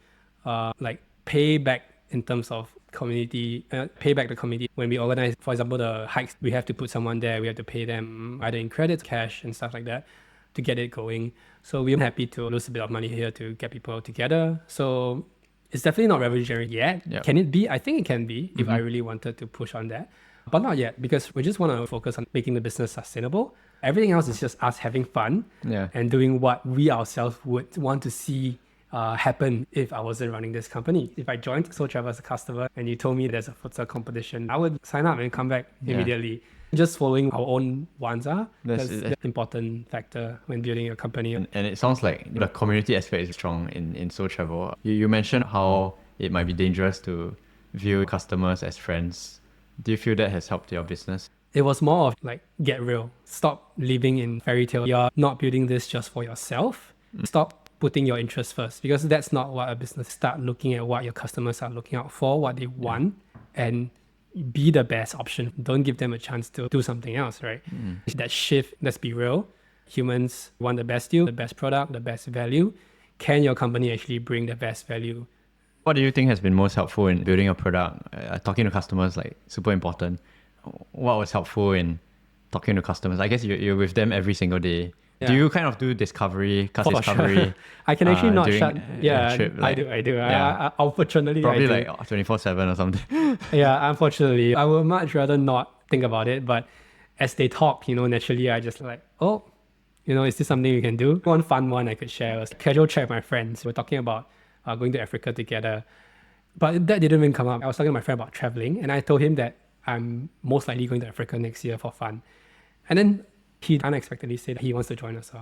S1: like pay back in terms of community, pay back the community. When we organize, for example, the hikes, we have to put someone there. We have to pay them either in credits, cash, and stuff like that to get it going. So we're happy to lose a bit of money here to get people together. So it's definitely not revolutionary yet.
S2: Yep.
S1: Can it be? I think it can be if I really wanted to push on that. But not yet, because we just want to focus on making the business sustainable. Everything else is just us having fun and doing what we ourselves would want to see happen if I wasn't running this company. If I joined Sotravel as a customer and you told me there's a futsal competition, I would sign up and come back immediately. Just following our own wants that's the important factor when building a company.
S2: And it sounds like the community aspect is strong in Sotravel. You mentioned how it might be dangerous to view customers as friends. Do you feel that has helped your business?
S1: It was more of like, get real. Stop living in fairy tale. You're not building this just for yourself. Stop putting your interests first, because that's not what a business. Start looking at what your customers are looking out for, what they want, and be the best option. Don't give them a chance to do something else, right? That shift, let's be real. Humans want the best deal, the best product, the best value. Can your company actually bring the best value?
S2: What do you think has been most helpful in building a product? Talking to customers, like, super important. What was helpful in talking to customers? I guess you're with them every single day. Do you kind of do discovery, discovery?
S1: Sure. I can actually not
S2: during
S1: shut. Yeah,
S2: trip, like,
S1: I do.
S2: Yeah.
S1: Unfortunately,
S2: probably
S1: I do.
S2: like 24/7 or something.
S1: Yeah, unfortunately, I would much rather not think about it. But as they talk, naturally, I just like, oh, is this something we can do? One fun one I could share was casual chat with my friends. We're talking about going to Africa together. But that didn't even come up. I was talking to my friend about traveling, and I told him that I'm most likely going to Africa next year for fun. And then he unexpectedly said that he wants to join us.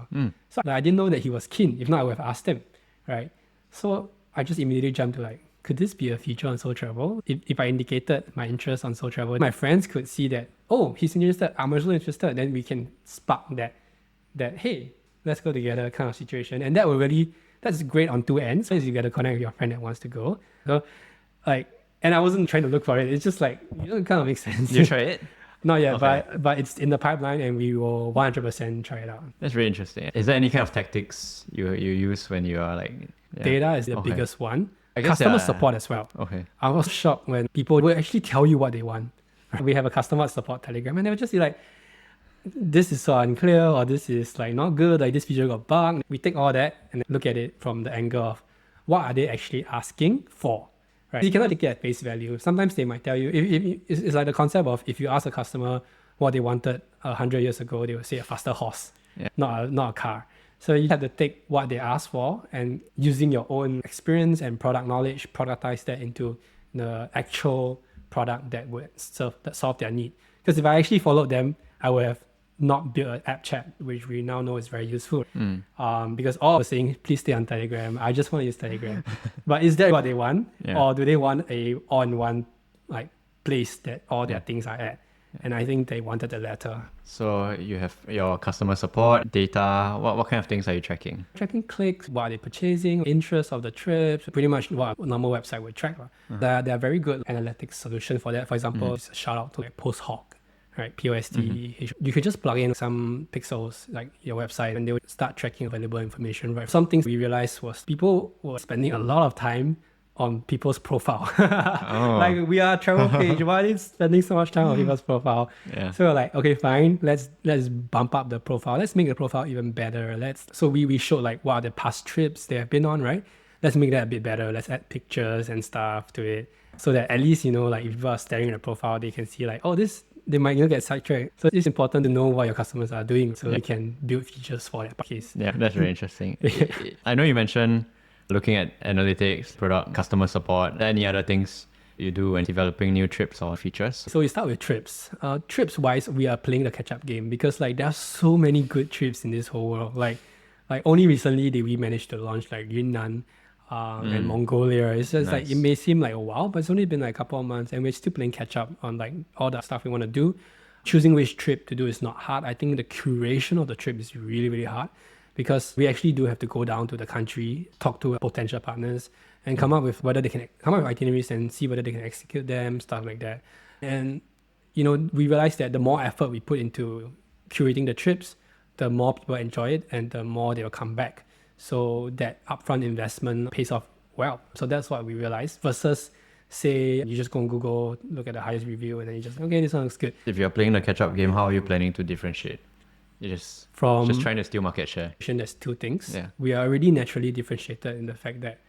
S1: So I didn't know that he was keen. If not, I would have asked him, right? So I just immediately jumped to like, could this be a feature on Sotravel? If I indicated my interest on Sotravel, my friends could see that, oh, he's interested, I'm also interested. Then we can spark that hey, let's go together kind of situation. And that will really, that's great on two ends. So you get to connect with your friend that wants to go. So like, and I wasn't trying to look for it. It's just like, it kind of makes sense.
S2: You try it?
S1: Not yet, okay. but it's in the pipeline and we will 100% try it out.
S2: That's really interesting. Is there any kind of tactics you use when you are like...
S1: Data is the biggest one.
S2: I guess
S1: customer support as well.
S2: Okay.
S1: I was shocked when people will actually tell you what they want. We have a customer support telegram and they would just be like, this is so unclear, or this is like not good, like this feature got bugged. We take all that and look at it from the angle of what are they actually asking for. Right. You cannot take it at face value. Sometimes they might tell you, if it's like the concept of if you ask a customer what they wanted 100 years ago, they will say a faster horse, not a car. So you have to take what they ask for and using your own experience and product knowledge, productize that into the actual product that would solve their need. Because if I actually followed them, I would have not build an app chat, which we now know is very useful. Because all I was saying, please stay on Telegram. I just want to use Telegram. But is that what they want? Or do they want a all-in-one like place that all their things are at? And I think they wanted the latter.
S2: So you have your customer support, data. What kind of things are you tracking?
S1: Tracking clicks, what are they purchasing, interest of the trips, pretty much what a normal website would track. There are very good analytics solutions for that. For example, just a shout out to like PostHawk. Right, POST. You could just plug in some pixels like your website and they would start tracking available information. Right. Some things we realized was people were spending a lot of time on people's profile. Like we are a travel page, why are they spending so much time on people's profile? So we're like, okay, fine, let's bump up the profile. Let's make the profile even better. So we showed like what are the past trips they have been on, right? Let's make that a bit better. Let's add pictures and stuff to it. So that at least, like if people are staring at the profile, they can see like, oh, they might get sidetracked. So it's important to know what your customers are doing so you can build features for that case.
S2: Yeah, that's very interesting. I know you mentioned looking at analytics, product, customer support. Any other things you do when developing new trips or features? So
S1: we start with trips. Trips wise, we are playing the catch-up game because like there are so many good trips in this whole world. Like only recently did we manage to launch like Yunnan and Mongolia. It's just like, it may seem like a while, but it's only been like a couple of months and we're still playing catch up on like all the stuff we want to do. choosing which trip to do is not hard. I think the curation of the trip is really, really hard because we actually do have to go down to the country, talk to potential partners, and come up with whether they can come up with itineraries and see whether they can execute them, stuff like that. And we realized that the more effort we put into curating the trips, the more people enjoy it and the more they will come back. So that upfront investment pays off well. So that's what we realized versus say you just go on Google, look at the highest review, and then you just, okay, this one looks good.
S2: If you're playing the catch-up game, how are you planning to differentiate? You're just trying to steal market share.
S1: There's two things.
S2: Yeah.
S1: We are already naturally differentiated in the fact that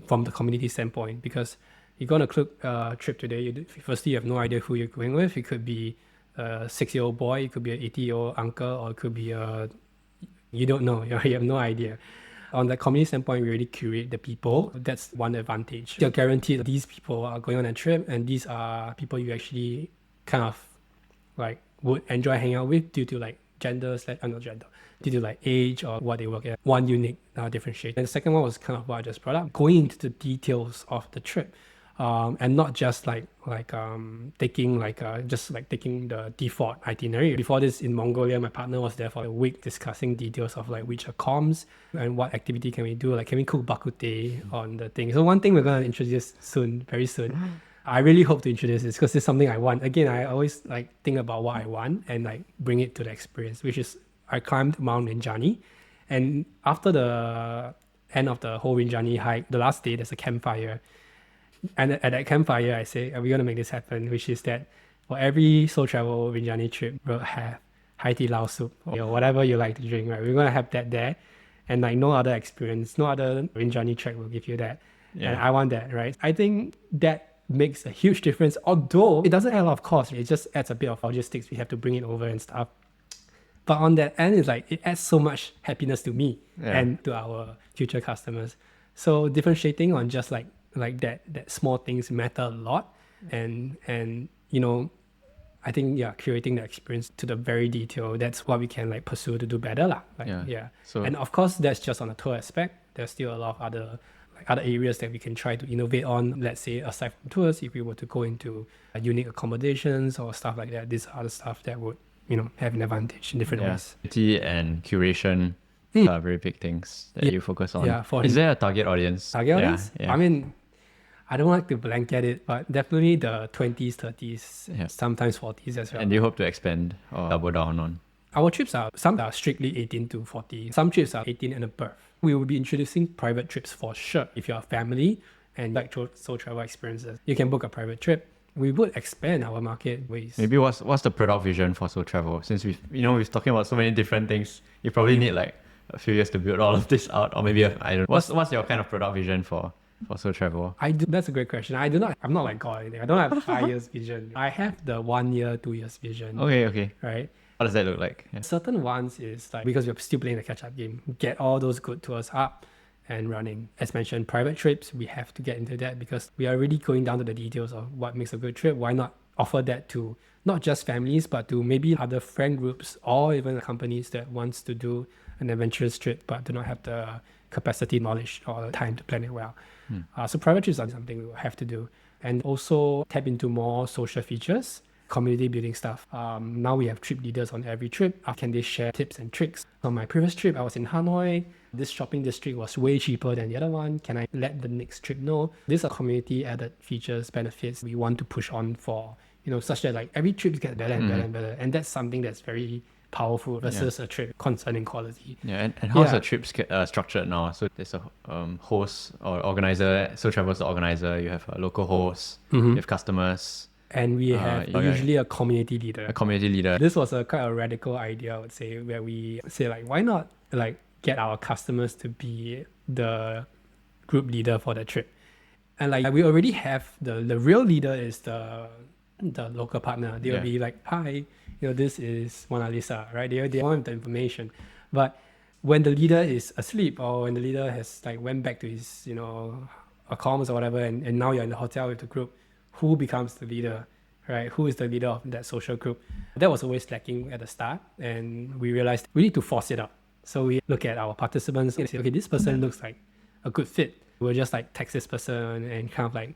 S1: from the community standpoint, because you're going to click a trip today, firstly, you have no idea who you're going with. It could be a 6-year-old boy, it could be an 80-year-old uncle, or it could be you don't know, you have no idea. On the community standpoint, we already curate the people. That's one advantage. You're guaranteed these people are going on a trip, and these are people you actually kind of like would enjoy hanging out with due to like due to like age or what they work at. One unique differentiator. And the second one was kind of what I just brought up, going into the details of the trip. And not just taking the default itinerary. Before this in Mongolia, my partner was there for a week discussing details of like which are comms and what activity can we do. Like, can we cook bak kut teh on the thing? So one thing we're going to introduce very soon. I really hope to introduce this because it's something I want. Again, I always like think about what I want and like bring it to the experience, which is I climbed Mount Rinjani, and after the end of the whole Rinjani hike, the last day there's a campfire. And at that campfire, I say, are we going to make this happen? Which is that for every Sotravel Rinjani trip, we'll have Hai Di Lao soup or whatever you like to drink, right? We're going to have that there. And like no other experience, no other Rinjani trek will give you that. Yeah. And I want that, right? I think that makes a huge difference. Although it doesn't add a lot of cost, it just adds a bit of logistics. We have to bring it over and stuff. But on that end, it's like it adds so much happiness to me and to our future customers. So differentiating on just like that small things matter a lot, and I think curating the experience to the very detail, that's what we can like pursue to do better lah. So, and of course that's just on the tour aspect. There's still a lot of other areas that we can try to innovate on. Let's say aside from tours, if we were to go into unique accommodations or stuff like that, these are the stuff that would have an advantage in different ways.
S2: Quality and curation are very big things that you focus on. Is there a target audience?
S1: Yeah. I mean, I don't like to blanket it, but definitely the 20s, 30s, sometimes 40s as well.
S2: And do you hope to expand or double down on?
S1: Our trips some are strictly 18 to 40. Some trips are 18 and above. We will be introducing private trips for sure. If you're a family and like Sotravel experiences, you can book a private trip. We would expand our market ways.
S2: Maybe what's the product vision for Sotravel? Since we've talking about so many different things, you probably need like a few years to build all of this out, or maybe I don't know. What's your kind of product vision for Sotravel?
S1: That's a great question. I'm not like God or anything. I don't have 5 years vision. I have the 1 year, 2 years vision.
S2: Okay.
S1: Right?
S2: What does that look like? Yeah.
S1: Certain ones is like, because we're still playing the catch-up game, get all those good tours up and running. As mentioned, private trips, we have to get into that because we are really going down to the details of what makes a good trip. Why not offer that to not just families, but to maybe other friend groups or even companies that wants to do an adventurous trip but do not have the capacity, knowledge, or time to plan it well. So private trips are something we will have to do. And also tap into more social features, community building stuff. Now we have trip leaders on every trip. Can they share tips and tricks? On my previous trip, I was in Hanoi. This shopping district was way cheaper than the other one. Can I let the next trip know? These are community added features, benefits we want to push on for, such that like every trip gets better and better and better. And that's something that's very powerful versus a trip concerning quality.
S2: And how's the trip structured now? So there's a host or organizer. Sotravel's the organizer. You have a local host. You have customers.
S1: And we have usually a community leader.
S2: A community leader.
S1: This was a quite a radical idea, I would say, where we say like, why not like get our customers to be the group leader for the trip? And like we already have the real leader is the local partner. They will be like, hi, this is Mona Lisa, right? They want the information. But when the leader is asleep or when the leader has like went back to his, comms or whatever, and now you're in the hotel with the group, who becomes the leader, right? Who is the leader of that social group? That was always lacking at the start. And we realized we need to force it up. So we look at our participants and say, okay, this person looks like a good fit. We'll just like text this person and kind of like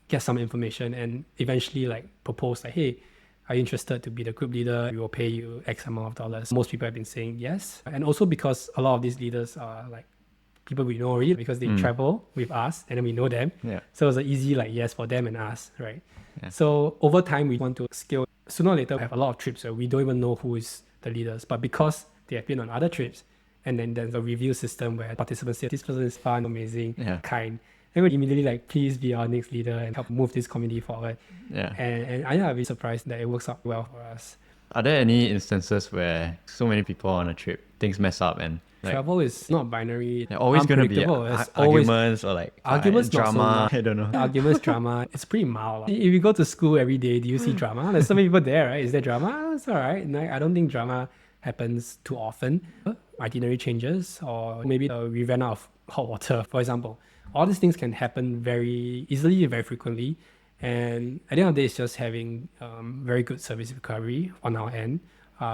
S1: get some information and eventually like propose like, hey, are you interested to be the group leader? We will pay you X amount of dollars. Most people have been saying yes. And also because a lot of these leaders are like people we know already because they travel with us and then we know them.
S2: Yeah.
S1: So it's an easy like yes for them and us, right?
S2: Yeah.
S1: So over time, we want to scale. Sooner or later, we have a lot of trips where we don't even know who is the leaders. But because they have been on other trips, and then there's a review system where participants say, this person is fun, amazing, kind. And we immediately like, please be our next leader and help move this community forward.
S2: Yeah.
S1: And I'm really surprised that it works out well for us.
S2: Are there any instances where so many people on a trip, things mess up and like,
S1: travel is not binary.
S2: they're always going to be arguments or like
S1: arguments,
S2: drama.
S1: So
S2: I don't know.
S1: Arguments, drama. It's pretty mild. If you go to school every day, do you see drama? There's so many people there, right? Is there drama? It's all right. No, I don't think drama happens too often. Itinerary changes, or maybe we ran out of hot water, for example. All these things can happen very easily, very frequently. And at the end of the day, it's just having very good service recovery on our end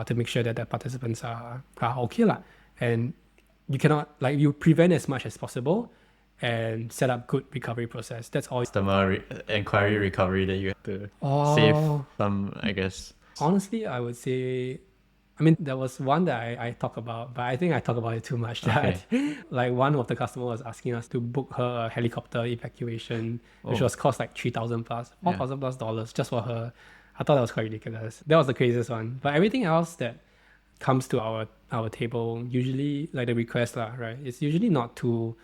S1: to make sure that the participants are okay. And you cannot, like, you prevent as much as possible and set up good recovery process. That's all.
S2: Customer inquiry recovery that you have to save some, I guess.
S1: Honestly, I would say, I mean, there was one that I talk about, but I think I talk about it too much. That like one of the customers was asking us to book her a helicopter evacuation, which was cost like $3,000 plus, $4,000 plus dollars just for her. I thought that was quite ridiculous. That was the craziest one. But everything else that comes to our table, usually like the request, right? It's usually not too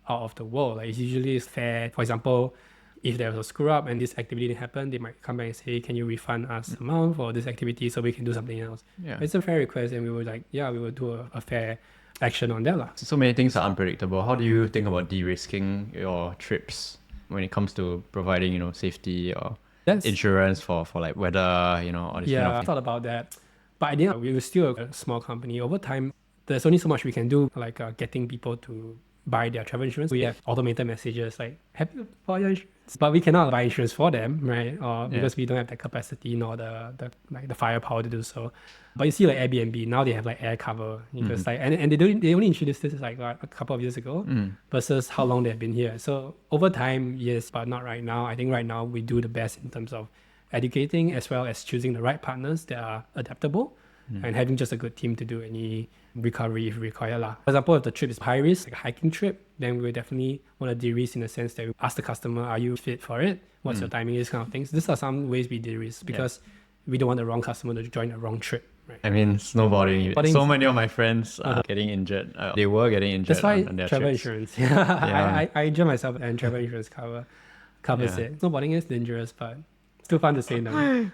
S1: out of the world. Like it's usually fair. For example, if there was a screw up and this activity didn't happen, they might come back and say, hey, can you refund us amount for this activity so we can do something else? Yeah. It's a fair request, and we were like, yeah, we will do a fair action on that.
S2: So many things are unpredictable. How do you think about de-risking your trips when it comes to providing, safety or insurance for like weather, all these kind of things?
S1: I thought about that. But I think we were still a small company. Over time, there's only so much we can do, like getting people to buy their travel insurance. We have automated messages like, happy for your insurance. But we cannot buy insurance for them, right? Or because we don't have the capacity nor the firepower to do so. But you see like Airbnb, now they have like air cover. Because and they only introduced this like a couple of years ago versus how long they've been here. So over time, yes, but not right now. I think right now we do the best in terms of educating as well as choosing the right partners that are adaptable and having just a good team to do any recovery if required. For example, if the trip is high risk, like a hiking trip, then we will definitely want to de-risk in the sense that we ask the customer, are you fit for it? What's your timing? These kind of things. These are some ways we de-risk because we don't want the wrong customer to join the wrong trip. Right?
S2: I mean, snowboarding. So many of my friends are getting injured. They were getting injured.
S1: That's why
S2: on their
S1: travel
S2: trips.
S1: Insurance. I injure myself and travel insurance covers it. Snowboarding is dangerous, but still fun to say no.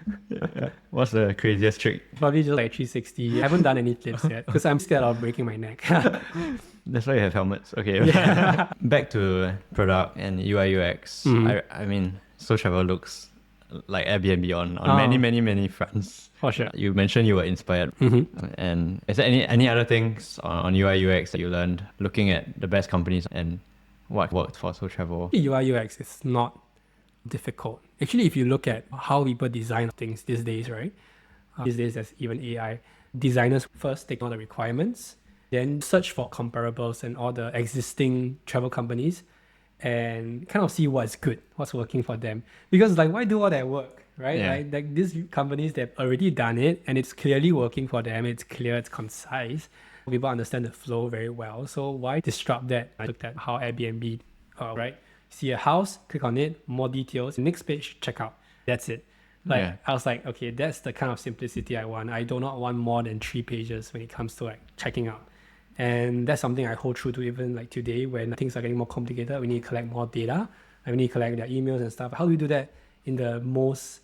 S2: What's the craziest trick?
S1: Probably just like 360. I haven't done any flips yet because I'm scared of breaking my neck.
S2: That's why you have helmets. Okay. Back to product and UI UX. I mean, Sotravel looks like Airbnb on many fronts.
S1: For sure.
S2: You mentioned you were inspired. And is there any other things on UI UX that you learned looking at the best companies and what worked for Sotravel?
S1: UI UX is not difficult. Actually, if you look at how people design things these days, right? These days, there's even AI. Designers first take all the requirements, then search for comparables and all the existing travel companies and kind of see what's good, what's working for them. Because like, why do all that work, right? Like these companies, they've already done it and it's clearly working for them. It's clear, it's concise. People understand the flow very well. So why disrupt that? I looked at how Airbnb, right? See a house, click on it, more details. Next page, check out. That's it. I was like, okay, that's the kind of simplicity I want. I do not want more than 3 pages when it comes to like checking out. And that's something I hold true to even like today when things are getting more complicated. We need to collect more data. And we need to collect their emails and stuff. How do we do that in the most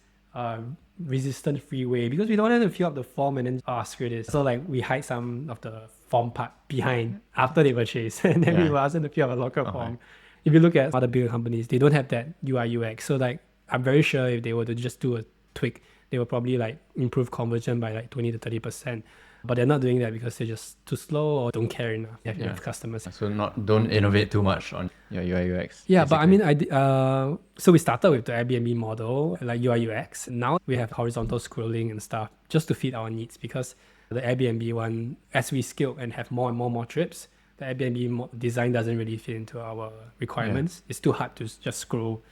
S1: resistant free way? Because we don't want them to fill up the form and then screw this. So like we hide some of the form part behind after they purchase. And then we will ask them to fill up a local form. If you look at other bigger companies, they don't have that UI UX. So like, I'm very sure if they were to just do a tweak, they will probably like improve conversion by like 20 to 30%. But they're not doing that because they're just too slow or don't care enough. They have enough customers.
S2: So don't innovate too much on your UI UX.
S1: Yeah, basically. But I mean, so we started with the Airbnb model, like UI UX. Now we have horizontal scrolling and stuff just to fit our needs because the Airbnb one, as we scale and have more and more trips, the Airbnb design doesn't really fit into our requirements. It's too hard to just scroll.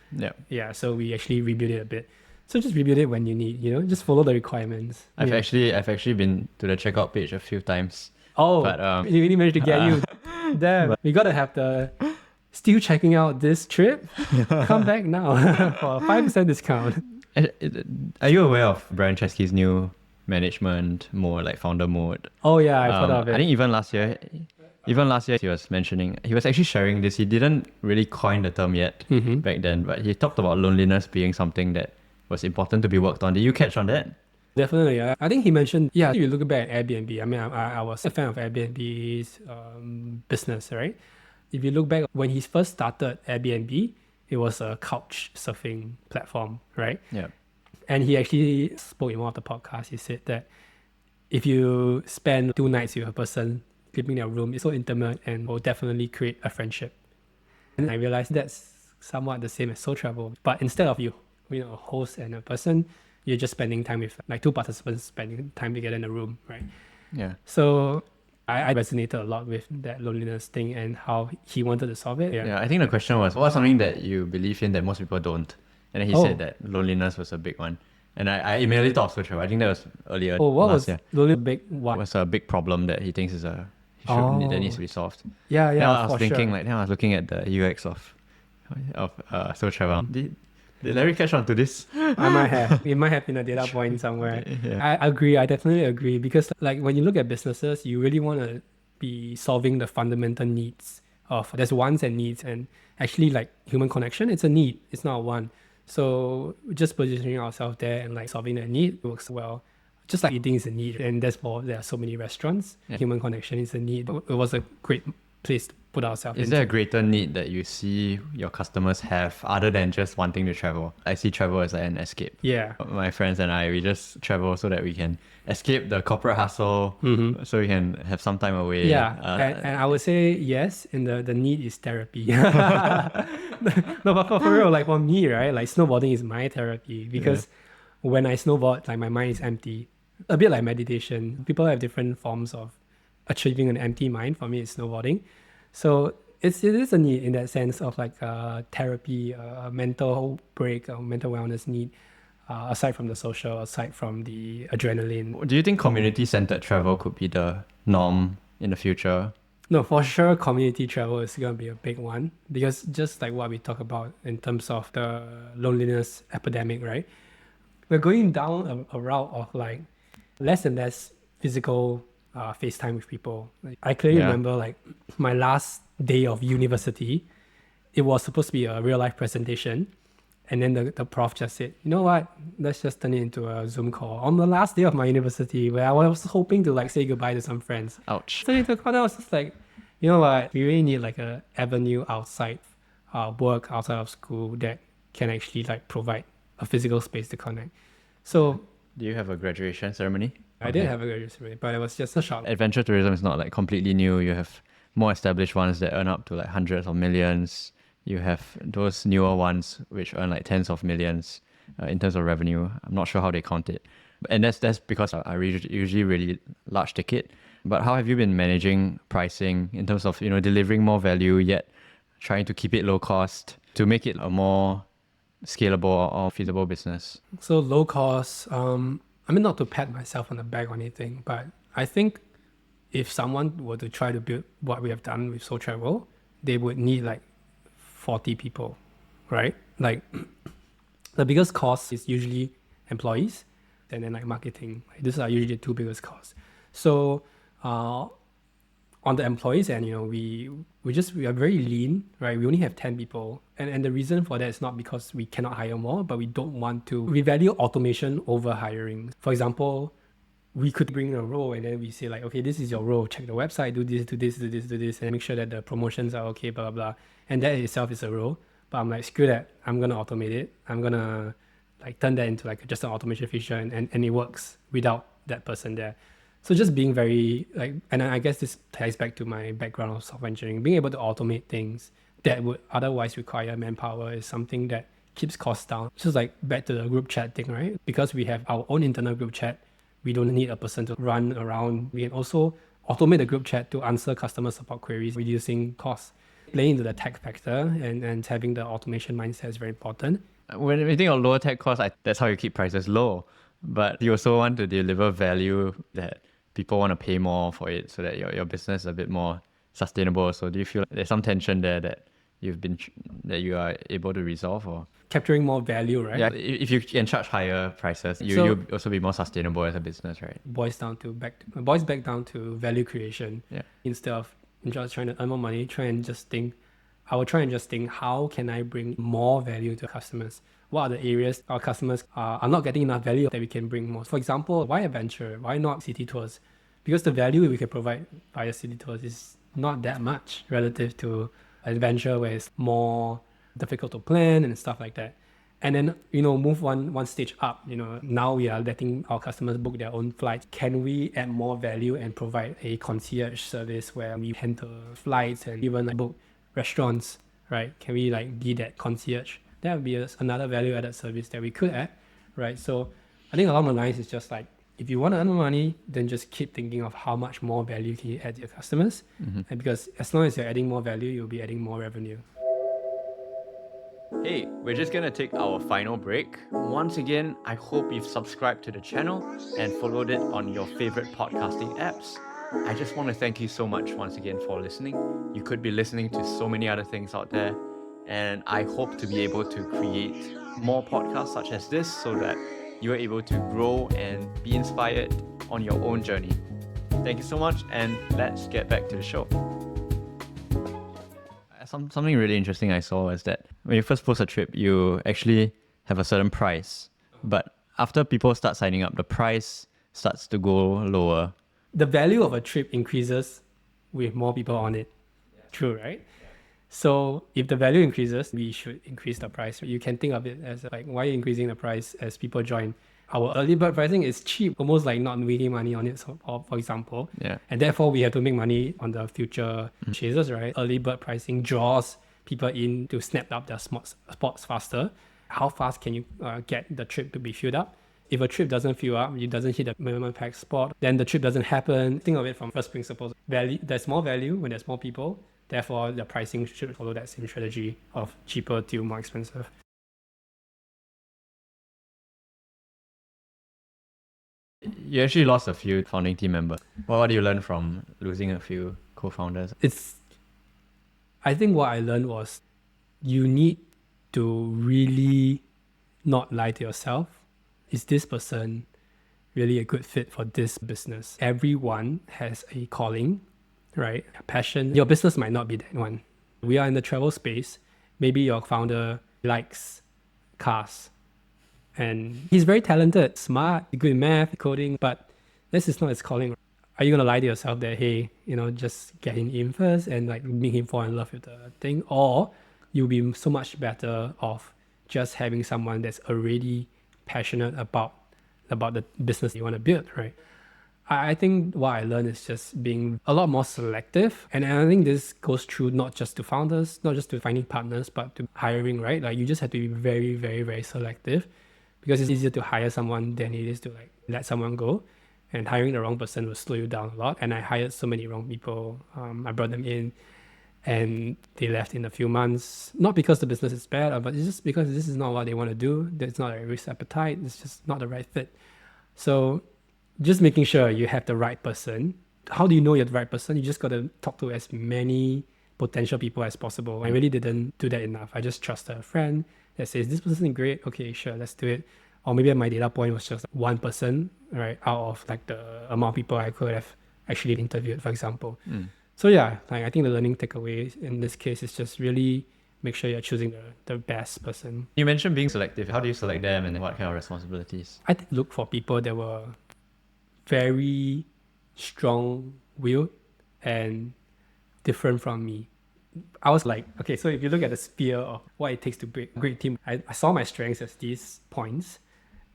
S1: So we actually rebuilt it a bit. So just rebuild it when you need, just follow the requirements.
S2: I've
S1: Yeah.
S2: actually been to the checkout page a few times.
S1: Oh,
S2: But
S1: he really managed to get you. Damn, we gotta have the still checking out this trip. Come back now for a 5% discount.
S2: Are you aware of Brian Chesky's new management mode, like founder mode?
S1: Oh yeah, I've heard of
S2: I
S1: it.
S2: think even last year he was mentioning, he was actually sharing this. He didn't really coin the term yet back then, but he talked about loneliness being something that was important to be worked on. Did you catch on that?
S1: Definitely. I think he mentioned, yeah, if you look back at Airbnb, I mean, I was a fan of Airbnb's business, right? If you look back, when he first started Airbnb, it was a couch surfing platform, right?
S2: Yeah.
S1: And he actually spoke in one of the podcasts. He said that if you spend 2 nights with a person, sleeping in their room, it's so intimate and will definitely create a friendship. And I realized that's somewhat the same as Sotravel. But instead of a host and a person, you're just spending time with like two participants spending time together in a room, right?
S2: Yeah.
S1: So I resonated a lot with that loneliness thing and how he wanted to solve it.
S2: Yeah, I think the question was, what's something that you believe in that most people don't? And then he said that loneliness was a big one. And I immediately thought of social. I think that was earlier
S1: what
S2: last
S1: was
S2: year.
S1: lonely big one?
S2: It was a big problem that he thinks is that needs to be solved.
S1: Yeah,
S2: Then I was
S1: for
S2: thinking,
S1: sure.
S2: then I was looking at the UX of Sotravel. Did Larry catch on to this?
S1: I might have. It might have been a data point somewhere.
S2: Yeah.
S1: I agree. I definitely agree because like when you look at businesses, you really want to be solving the fundamental needs of there's wants and needs, and actually like human connection, it's a need. It's not a want. So just positioning ourselves there and like solving that need works well. Just like eating is a need, and that's why there are so many restaurants.
S2: Yeah.
S1: Human connection is a need. It was a great place to put ourselves
S2: Is
S1: into.
S2: there a greater need that you see your customers have other than just wanting to travel? I see travel as like an escape.
S1: Yeah.
S2: My friends and I, we just travel so that we can escape the corporate hustle, so we can have some time away.
S1: Yeah, and I would say yes, and the need is therapy. No, but for real, like for me, right, like snowboarding is my therapy because when I snowboard, like my mind is empty. A bit like meditation. People have different forms of achieving an empty mind. For me, it's snowboarding. So it is a need in that sense of like therapy, a mental break, a mental wellness need. Aside from the social, aside from the adrenaline.
S2: Do you think community-centered travel could be the norm in the future?
S1: No, for sure, community travel is going to be a big one because just like what we talk about in terms of the loneliness epidemic, right? We're going down a route of like less and less physical FaceTime with people. Like, I clearly remember like my last day of university, it was supposed to be a real life presentation. And then the prof just said, you know what, let's just turn it into a Zoom call on the last day of my university where I was hoping to like say goodbye to some friends.
S2: Ouch.
S1: So into I was just like, you know what, we really need like a avenue outside work, outside of school that can actually like provide a physical space to connect. So
S2: Do you have a graduation ceremony?
S1: I did have a graduation ceremony, but it was just a short.
S2: Adventure tourism is not like completely new. You have more established ones that earn up to like hundreds of millions. You have those newer ones which earn like tens of millions in terms of revenue. I'm not sure how they count it. And that's because are usually really large ticket. But how have you been managing pricing in terms of, delivering more value yet trying to keep it low cost to make it a more scalable or feasible business?
S1: So low cost, I mean, not to pat myself on the back or anything, but I think if someone were to try to build what we have done with Sotravel, they would need like 40 people, right? Like the biggest cost is usually employees and then like marketing. Like, these are usually the two biggest costs. So on the employees end, we are very lean, right? We only have 10 people. And the reason for that is not because we cannot hire more, but we don't want to. We value automation over hiring. For example, we could bring a role and then we say like, okay, this is your role. Check the website, do this, do this, do this, do this, and make sure that the promotions are okay, blah, blah, blah. And that itself is a role. But I'm like, screw that. I'm going to automate it. I'm going to like turn that into like just an automation feature and it works without that person there. So just being very like, and I guess this ties back to my background of software engineering, being able to automate things that would otherwise require manpower is something that keeps costs down. Just like back to the group chat thing, right? Because we have our own internal group chat, we don't need a person to run around. We can also automate the group chat to answer customer support queries, reducing costs. Playing into the tech factor and having the automation mindset is very important.
S2: When you think of lower tech costs, that's how you keep prices low. But you also want to deliver value that people want to pay more for it so that your business is a bit more sustainable. So do you feel like there's some tension there that that you are able to resolve? Or
S1: Capturing more value, right?
S2: yeah, if you can charge higher prices, you'll also be more sustainable as a business, right?
S1: Boils back down to value creation.
S2: Yeah.
S1: Instead of just trying to earn more money, I will try and just think, how can I bring more value to customers? What are the areas our customers are not getting enough value that we can bring more? For example, why adventure? Why not city tours? Because the value we can provide via city tours is not that much relative to adventure, where it's more difficult to plan and stuff like that. And then, move one stage up. Now we are letting our customers book their own flights. Can we add more value and provide a concierge service where we handle flights and even book restaurants, right? Can we be that concierge? That would be another value added service that we could add, right? So I think along the lines is just if you want to earn more money, then just keep thinking of how much more value can you add to your customers. And because as long as you're adding more value, you'll be adding more revenue.
S2: Hey, we're just gonna take our final break. Once again, I hope you've subscribed to the channel and followed it on your favorite podcasting apps. I just want to thank you so much once again for listening. You could be listening to so many other things out there, and I hope to be able to create more podcasts such as this so that you're able to grow and be inspired on your own journey. Thank you so much, and let's get back to the show. Something really interesting I saw is that when you first post a trip, you actually have a certain price. But after people start signing up, the price starts to go lower.
S1: The value of a trip increases with more people on it. True, right? So if the value increases, we should increase the price. You can think of it as why are you increasing the price as people join? Our early bird pricing is cheap, almost like not making money on it, for example.
S2: Yeah.
S1: And therefore, we have to make money on the future purchases, right? Early bird pricing draws people in to snap up their spots faster. How fast can you get the trip to be filled up? If a trip doesn't fill up, it doesn't hit the minimum pack spot, then the trip doesn't happen. Think of it from first principles. There's more value when there's more people. Therefore, the pricing should follow that same strategy of cheaper to more expensive.
S2: You actually lost a few founding team members. What do you learn from losing a few co-founders?
S1: I think what I learned was you need to really not lie to yourself. Is this person really a good fit for this business? Everyone has a calling, right? A passion. Your business might not be that one. We are in the travel space. Maybe your founder likes cars and he's very talented, smart, good in math, coding, but this is not his calling. Are you going to lie to yourself that, hey, just get him in first and make him fall in love with the thing? Or you'll be so much better off just having someone that's already passionate about the business you want to build, right? I think what I learned is just being a lot more selective. And I think this goes through not just to founders, not just to finding partners, but to hiring, right? You just have to be very, very, very selective because it's easier to hire someone than it is to let someone go. And hiring the wrong person will slow you down a lot. And I hired so many wrong people. I brought them in and they left in a few months. Not because the business is bad, but it's just because this is not what they want to do. There's not a risk appetite. It's just not the right fit. So just making sure you have the right person. How do you know you're the right person? You just got to talk to as many potential people as possible. I really didn't do that enough. I just trusted a friend that says, this person is great. Okay, sure, let's do it. Or maybe my data point was just one person, right, out of the amount of people I could have actually interviewed, for example. So yeah, I think the learning takeaway in this case is just really make sure you're choosing the best person.
S2: You mentioned being selective. How do you select them and what kind of responsibilities?
S1: I look for people that were very strong-willed and different from me. I was okay, so if you look at the sphere of what it takes to build a great team, I saw my strengths as these points.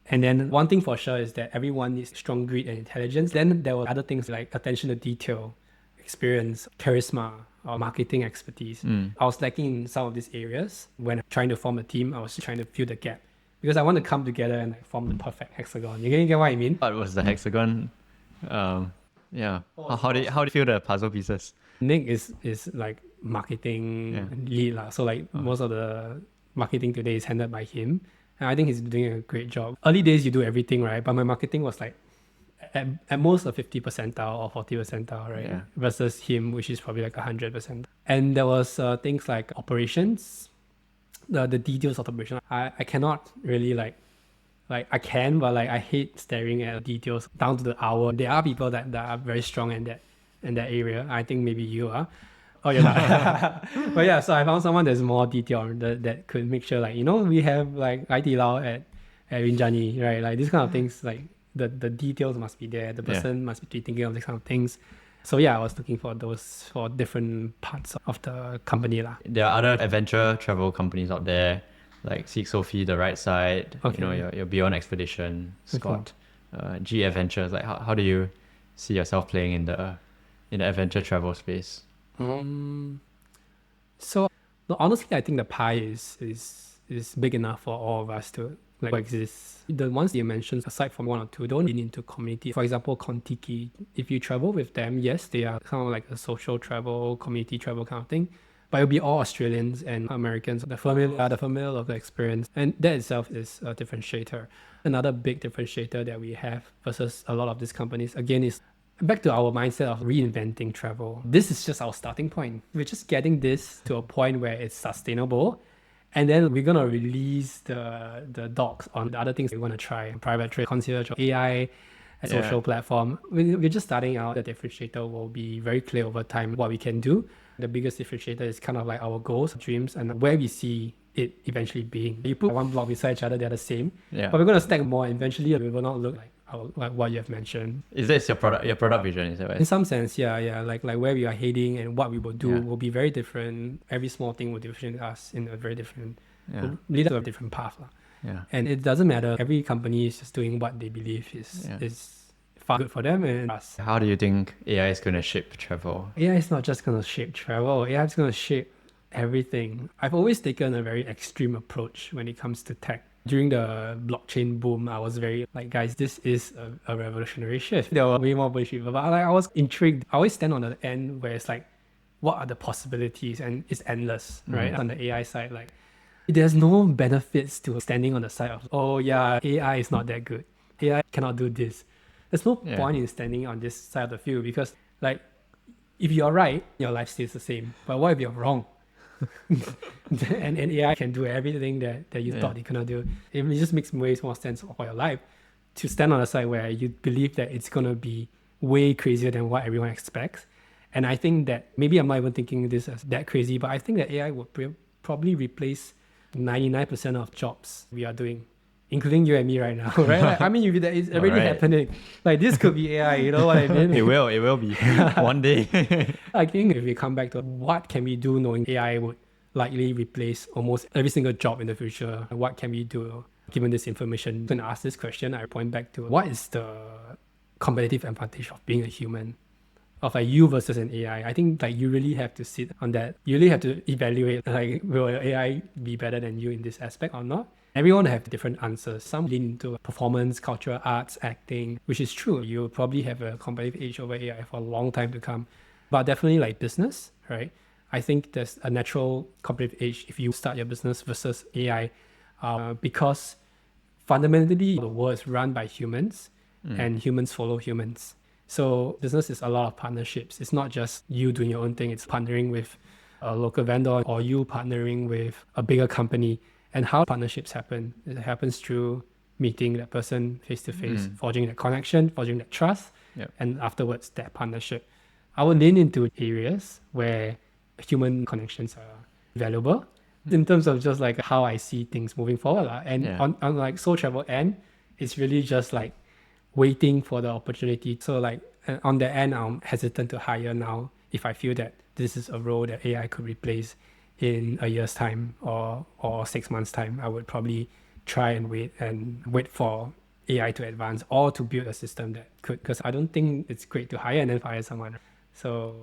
S1: And then one thing for sure is that everyone needs strong grit and intelligence. Then there were other things like attention to detail, experience, charisma, or marketing expertise. I was lacking in some of these areas. When trying to form a team, I was trying to fill the gap. Because I want to come together and form the perfect hexagon. You get what I mean?
S2: What was the hexagon? Yeah. How do you feel the puzzle pieces?
S1: Nick is marketing lead. So most of the marketing today is handled by him. And I think he's doing a great job. Early days, you do everything, right? But my marketing was like at most a 50 percentile or 40 percentile, right?
S2: Yeah.
S1: Versus him, which is probably like 100%. And there was things like operations, the details of operation. I cannot really like I can, but like I hate staring at details down to the hour. There are people that are very strong in that area. I think maybe you are. Oh, you're not. But yeah, so I found someone that's more detailed that could make sure, like, we have like Hai at Rinjani, right? Like these kind of things, like the details must be there. The person must be thinking of these kind of things. So yeah, I was looking for those for different parts of the company lah.
S2: There are other adventure travel companies out there, like Seek Sophie, The Right Side, your Beyond Expedition, Scott, G Adventures. Like how do you see yourself playing in the adventure travel space?
S1: So honestly, I think the pie is big enough for all of us to like coexist. The ones you mentioned, aside from one or two, don't lean into community. For example, Kontiki, if you travel with them, yes, they are kind of like a social travel, community travel kind of thing. But it'll be all Australians and Americans, the familiar of the experience. And that itself is a differentiator. Another big differentiator that we have versus a lot of these companies, again, is back to our mindset of reinventing travel. This is just our starting point. We're just getting this to a point where it's sustainable. And then we're going to release the docs on the other things we want to try. Private trade, concierge, AI, a social platform. We're just starting out. The differentiator will be very clear over time what we can do. The biggest differentiator is kind of like our goals, dreams, and where we see it eventually being. You put one block beside each other, they're the same. Yeah. But we're going to stack more. Eventually, we will not look like what you have mentioned.
S2: Is this your product vision? Is that right?
S1: In some sense, yeah. Like where we are heading and what we will do will be very different. Every small thing will differentiate us in a very different, will lead to a different path.
S2: Yeah.
S1: And it doesn't matter. Every company is just doing what they believe is far good for them and us.
S2: How do you think AI is going to shape travel?
S1: AI is not just going to shape travel. AI is going to shape everything. I've always taken a very extreme approach when it comes to tech. During the blockchain boom, I was very like, guys, this is a revolutionary shift. There were way more bullish people, but I was intrigued. I always stand on the end where it's like, what are the possibilities? And it's endless, right? On the AI side, like, there's no benefits to standing on the side of, oh yeah, AI is not that good. AI cannot do this. There's no point in standing on this side of the field because, like, if you're right, your life stays the same. But what if you're wrong? and AI can do everything that you thought it cannot do. It just makes way more sense for your life to stand on the side where you believe that it's going to be way crazier than what everyone expects. And I think that maybe I'm not even thinking this as that crazy, but I think that AI would probably replace 99% of jobs we are doing, including you and me right now, right? Like, I mean, it's already happening. Like, this could be AI, you know what I mean?
S2: It will be one day.
S1: I think if we come back to what can we do knowing AI would likely replace almost every single job in the future, what can we do given this information? When I ask this question, I point back to what is the competitive advantage of being a human? Of like you versus an AI. I think like you really have to sit on that. You really have to evaluate like, will AI be better than you in this aspect or not? Everyone have different answers. Some lean into performance, culture, arts, acting, which is true. You'll probably have a competitive edge over AI for a long time to come. But definitely like business, right? I think there's a natural competitive edge if you start your business versus AI because fundamentally the world is run by humans and humans follow humans. So business is a lot of partnerships. It's not just you doing your own thing. It's partnering with a local vendor or you partnering with a bigger company. And how partnerships happen? It happens through meeting that person face to face, forging that connection, forging that trust, and afterwards that partnership. I would lean into areas where human connections are valuable in terms of just like how I see things moving forward. And on like Sotravel end, it's really just like waiting for the opportunity. So like on the end, I'm hesitant to hire now if I feel that this is a role that AI could replace in a year's time or 6 months time. I would probably try and wait for AI to advance or to build a system that could, because I don't think it's great to hire and then fire someone. So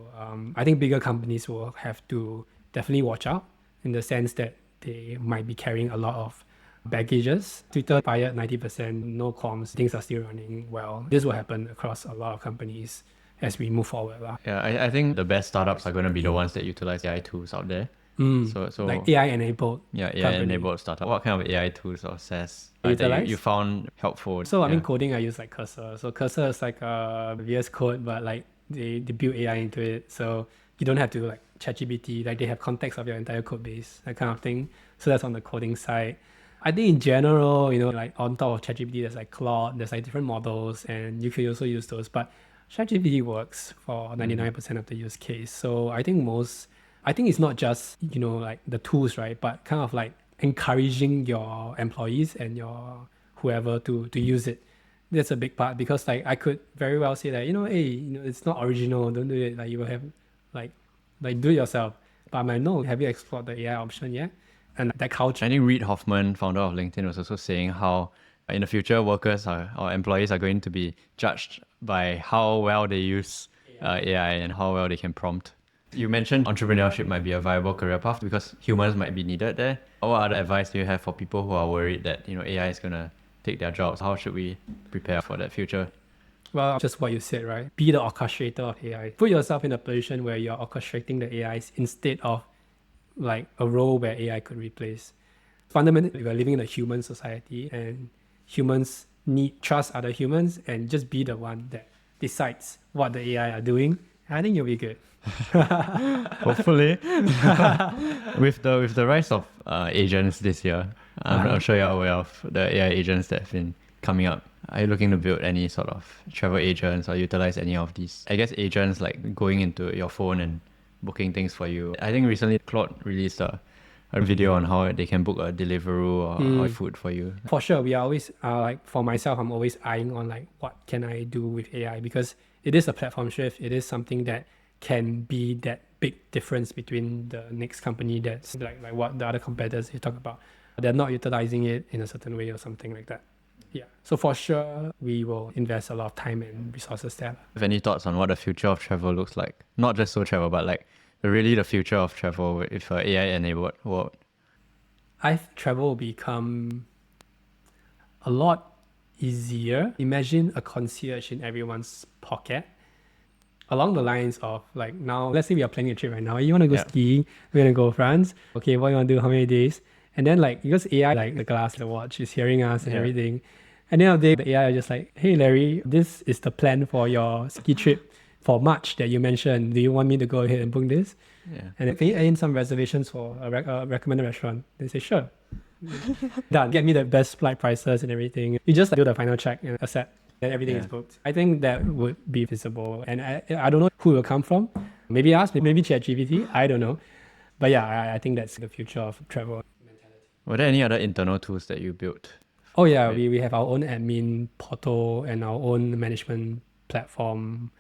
S1: I think bigger companies will have to definitely watch out in the sense that they might be carrying a lot of baggages. Twitter fired 90%, no comms, things are still running well. This will happen across a lot of companies as we move forward.
S2: Yeah, I think the best startups are going to be the ones that utilize AI tools out there. So
S1: Like AI enabled
S2: yeah, AI
S1: company.
S2: enabled startup. What kind of AI tools or SaaS that
S1: Utilize?
S2: you found helpful?
S1: So I
S2: Yeah.
S1: mean, coding I use like Cursor. So Cursor is like a VS Code, but like they build AI into it, so you don't have to like ChatGPT. Like they have context of your entire code base, that kind of thing. So that's on the coding side. I think in general, like on top of ChatGPT, there's like Claude, there's like different models, and you could also use those. But ChatGPT works for 99% of the use case. So I think it's not just like the tools, right? But kind of like encouraging your employees and your whoever to use it. That's a big part because like I could very well say that hey, it's not original, don't do it. Like you will have like do it yourself. But I'm like, no, have you explored the AI option yet? And that culture.
S2: I think Reid Hoffman, founder of LinkedIn, was also saying how in the future workers or employees are going to be judged by how well they use AI and how well they can prompt. You mentioned entrepreneurship might be a viable career path because humans might be needed there. What other advice do you have for people who are worried that AI is gonna take their jobs? How should we prepare for that future?
S1: Well, just what you said, right? Be the orchestrator of AI. Put yourself in a position where you're orchestrating the AIs instead of like a role where AI could replace. Fundamentally, we're living in a human society and humans need trust other humans and just be the one that decides what the AI are doing. I think you'll be good.
S2: Hopefully, with the rise of agents this year, I'm sure you're aware of the AI agents that have been coming up. Are you looking to build any sort of travel agents or utilize any of these? I guess agents like going into your phone and booking things for you. I think recently Claude released a video on how they can book a Deliveroo or food for you.
S1: For sure, we are always like for myself, I'm always eyeing on like what can I do with AI because it is a platform shift. It is something that can be that big difference between the next company that's like what the other competitors you talk about. They're not utilizing it in a certain way or something like that. Yeah. So for sure, we will invest a lot of time and resources there.
S2: Have any thoughts on what the future of travel looks like? Not just Sotravel, but like really the future of travel with AI enabled world.
S1: I think travel will become a lot easier. Imagine a concierge in everyone's pocket. Along the lines of like now, let's say we are planning a trip right now. You want to go skiing, we're going to go France. Okay, what you want to do, how many days? And then like, because AI, like the glass, the watch is hearing us and everything. And then the AI are just like, hey Larry, this is the plan for your ski trip for March that you mentioned. Do you want me to go ahead and book this?
S2: Yeah.
S1: And can you add in some reservations for a recommended restaurant? They say, sure. Done. Get me the best flight prices and everything. You just do the final check and accept that everything is booked. I think that would be visible. And I don't know who it will come from. Maybe us, maybe ChatGPT. I don't know. But yeah, I think that's the future of travel.
S2: Were there any other internal tools that you built?
S1: Oh yeah, we have our own admin portal and our own management platform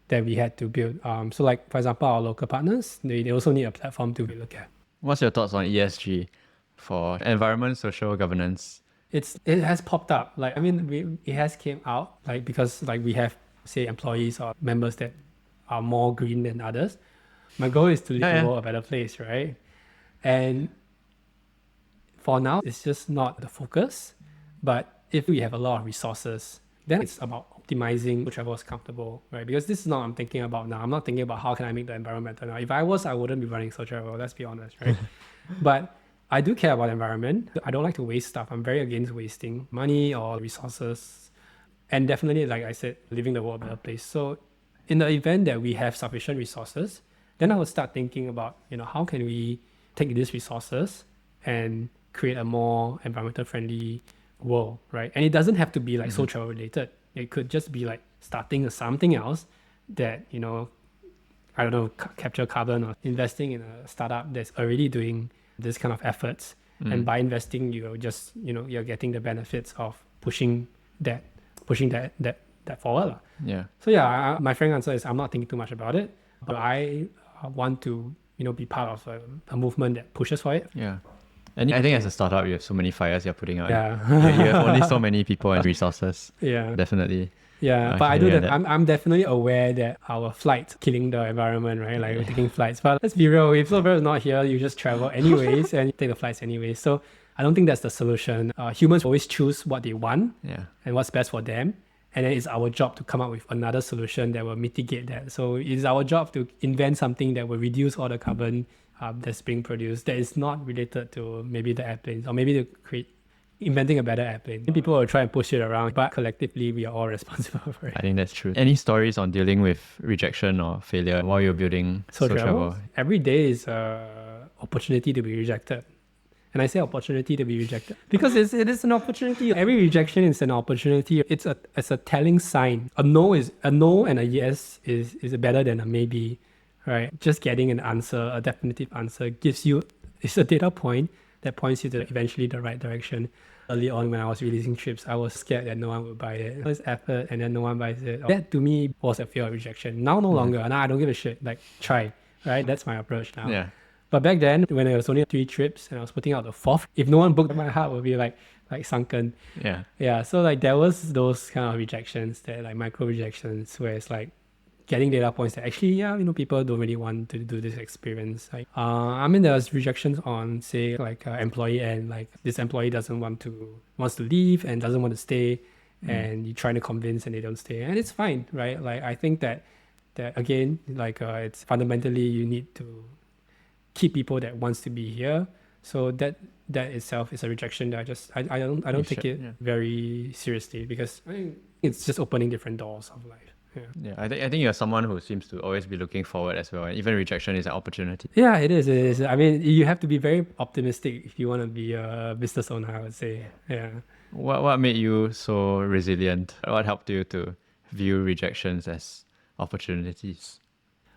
S1: that we had to build. So like, for example, our local partners, they also need a platform to look at.
S2: What's your thoughts on ESG for environment, social governance?
S1: It has popped up. Like, I mean, it has came out like because like we have say employees or members that are more green than others. My goal is to leave the world a better place, right? And for now, it's just not the focus. But if we have a lot of resources, then it's about optimizing travel is comfortable, right? Because this is not what I'm thinking about now. I'm not thinking about how can I make the environment better now. If I was, I wouldn't be running Sotravel, let's be honest, right? But I do care about the environment. I don't like to waste stuff. I'm very against wasting money or resources. And definitely, like I said, leaving the world a better place. So in the event that we have sufficient resources, then I would start thinking about, how can we take these resources and create a more environmental friendly world, right? And it doesn't have to be like Sotravel related. It could just be like starting something else that, I don't know, capture carbon or investing in a startup that's already doing this kind of efforts. And by investing, you're just, you're getting the benefits of pushing that forward.
S2: Yeah.
S1: So yeah, my frank answer is I'm not thinking too much about it, but I want to, be part of a movement that pushes for it.
S2: Yeah. And I think as a startup, you have so many fires you're putting out.
S1: Yeah.
S2: You have only so many people and resources.
S1: Yeah.
S2: Definitely.
S1: Yeah, but I do that. I'm definitely aware that our flights killing the environment, right? Like we're taking flights. But let's be real, if Sotravel is not here, you just travel anyways and you take the flights anyways. So I don't think that's the solution. Humans always choose what they want and what's best for them. And then it's our job to come up with another solution that will mitigate that. So it's our job to invent something that will reduce all the carbon that's being produced that is not related to maybe the airplanes or maybe to inventing a better airplane. People will try and push it around, but collectively we are all responsible for it.
S2: I think that's true. Any stories on dealing with rejection or failure while you're building
S1: Sotravel?
S2: Sotravel?
S1: Every day is a opportunity to be rejected. And I say opportunity to be rejected because it is an opportunity. Every rejection is an opportunity. It's a telling sign. A no and a yes is better than a maybe, right? Just getting an answer, a definitive answer, it's a data point that points you to eventually the right direction. Early on when I was releasing trips, I was scared that no one would buy it. There's effort and then no one buys it. That to me was a fear of rejection. Now no longer. Now I don't give a shit. Like try, right? That's my approach now.
S2: Yeah.
S1: But back then, when there was only 3 trips and I was putting out the 4th, if no one booked, my heart would be like sunken.
S2: Yeah.
S1: Yeah. So like there was those kind of rejections, that like micro rejections, where it's like getting data points that actually, people don't really want to do this experience. Like, there was rejections on say like employee end, like this employee wants to leave and doesn't want to stay, and you're trying to convince and they don't stay, and it's fine, right? Like I think that again, like it's fundamentally you need to keep people that wants to be here. So that itself is a rejection that I don't take it very seriously, because I think it's just opening different doors of life.
S2: Yeah, I think you're someone who seems to always be looking forward as well. And even rejection is an opportunity.
S1: Yeah, it is. I mean, you have to be very optimistic if you want to be a business owner, I would say. Yeah.
S2: What made you so resilient? What helped you to view rejections as opportunities?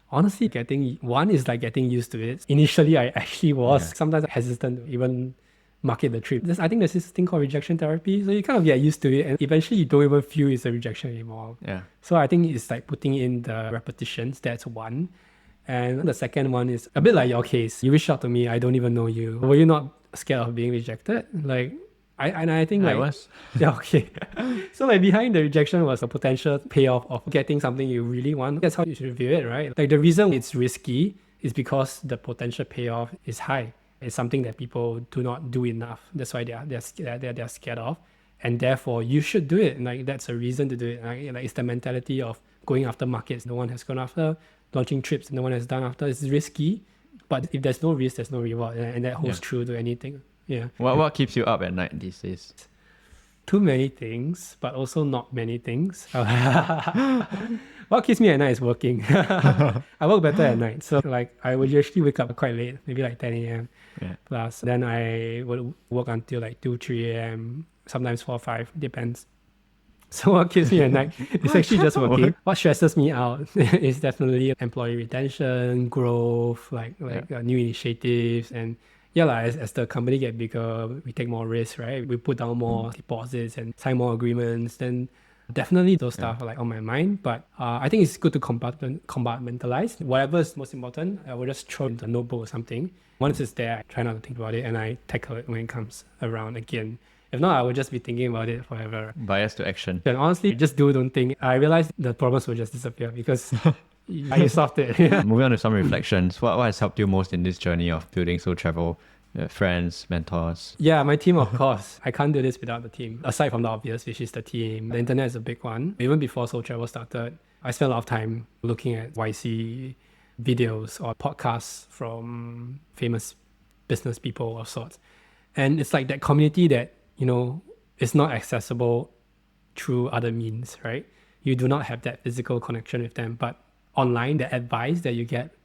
S1: Honestly, getting used to it. Initially, I actually was sometimes hesitant to even market the trip. I think there's this thing called rejection therapy. So you kind of get used to it and eventually you don't even feel it's a rejection anymore.
S2: Yeah.
S1: So I think it's like putting in the repetitions. That's one. And the second one is a bit like your case. You reached out to me. I don't even know you. Were you not scared of being rejected? Like, I think like...
S2: I was.
S1: Yeah, okay. So like behind the rejection was a potential payoff of getting something you really want. That's how you should view it, right? Like the reason it's risky is because the potential payoff is high. It's something that people do not do enough. That's why they're scared of, and therefore you should do it. Like that's a reason to do it. Like it's the mentality of going after markets no one has gone after, launching trips no one has done after. It's risky, but if there's no risk, there's no reward, and that holds true to anything. Yeah.
S2: What keeps you up at night these days?
S1: Too many things, but also not many things. What keeps me at night is working. I work better at night. So like I would usually wake up quite late, maybe like 10 a.m.
S2: Yeah.
S1: Plus then I would work until like 2, 3 a.m. Sometimes 4, 5, depends. So what keeps me at night is actually just working. What stresses me out is definitely employee retention, growth, like new initiatives, and as the company get bigger, we take more risks, right? We put down more deposits and sign more agreements. Then definitely those stuff are like on my mind. But I think it's good to compartmentalize. Whatever is most important, I will just throw in the notebook or something. Once it's there, I try not to think about it and I tackle it when it comes around again. If not, I would just be thinking about it forever.
S2: Bias to action.
S1: And honestly, just don't think. I realized the problems will just disappear because you solved it.
S2: Moving on to some reflections. What has helped you most in this journey of building Sotravel? Friends, mentors?
S1: Yeah, my team, of course. I can't do this without the team. Aside from the obvious, which is the team, the internet is a big one. Even before Sotravel started, I spent a lot of time looking at YC videos or podcasts from famous business people of sorts. And it's like that community that, is not accessible through other means, right? You do not have that physical connection with them. But online, the advice that you get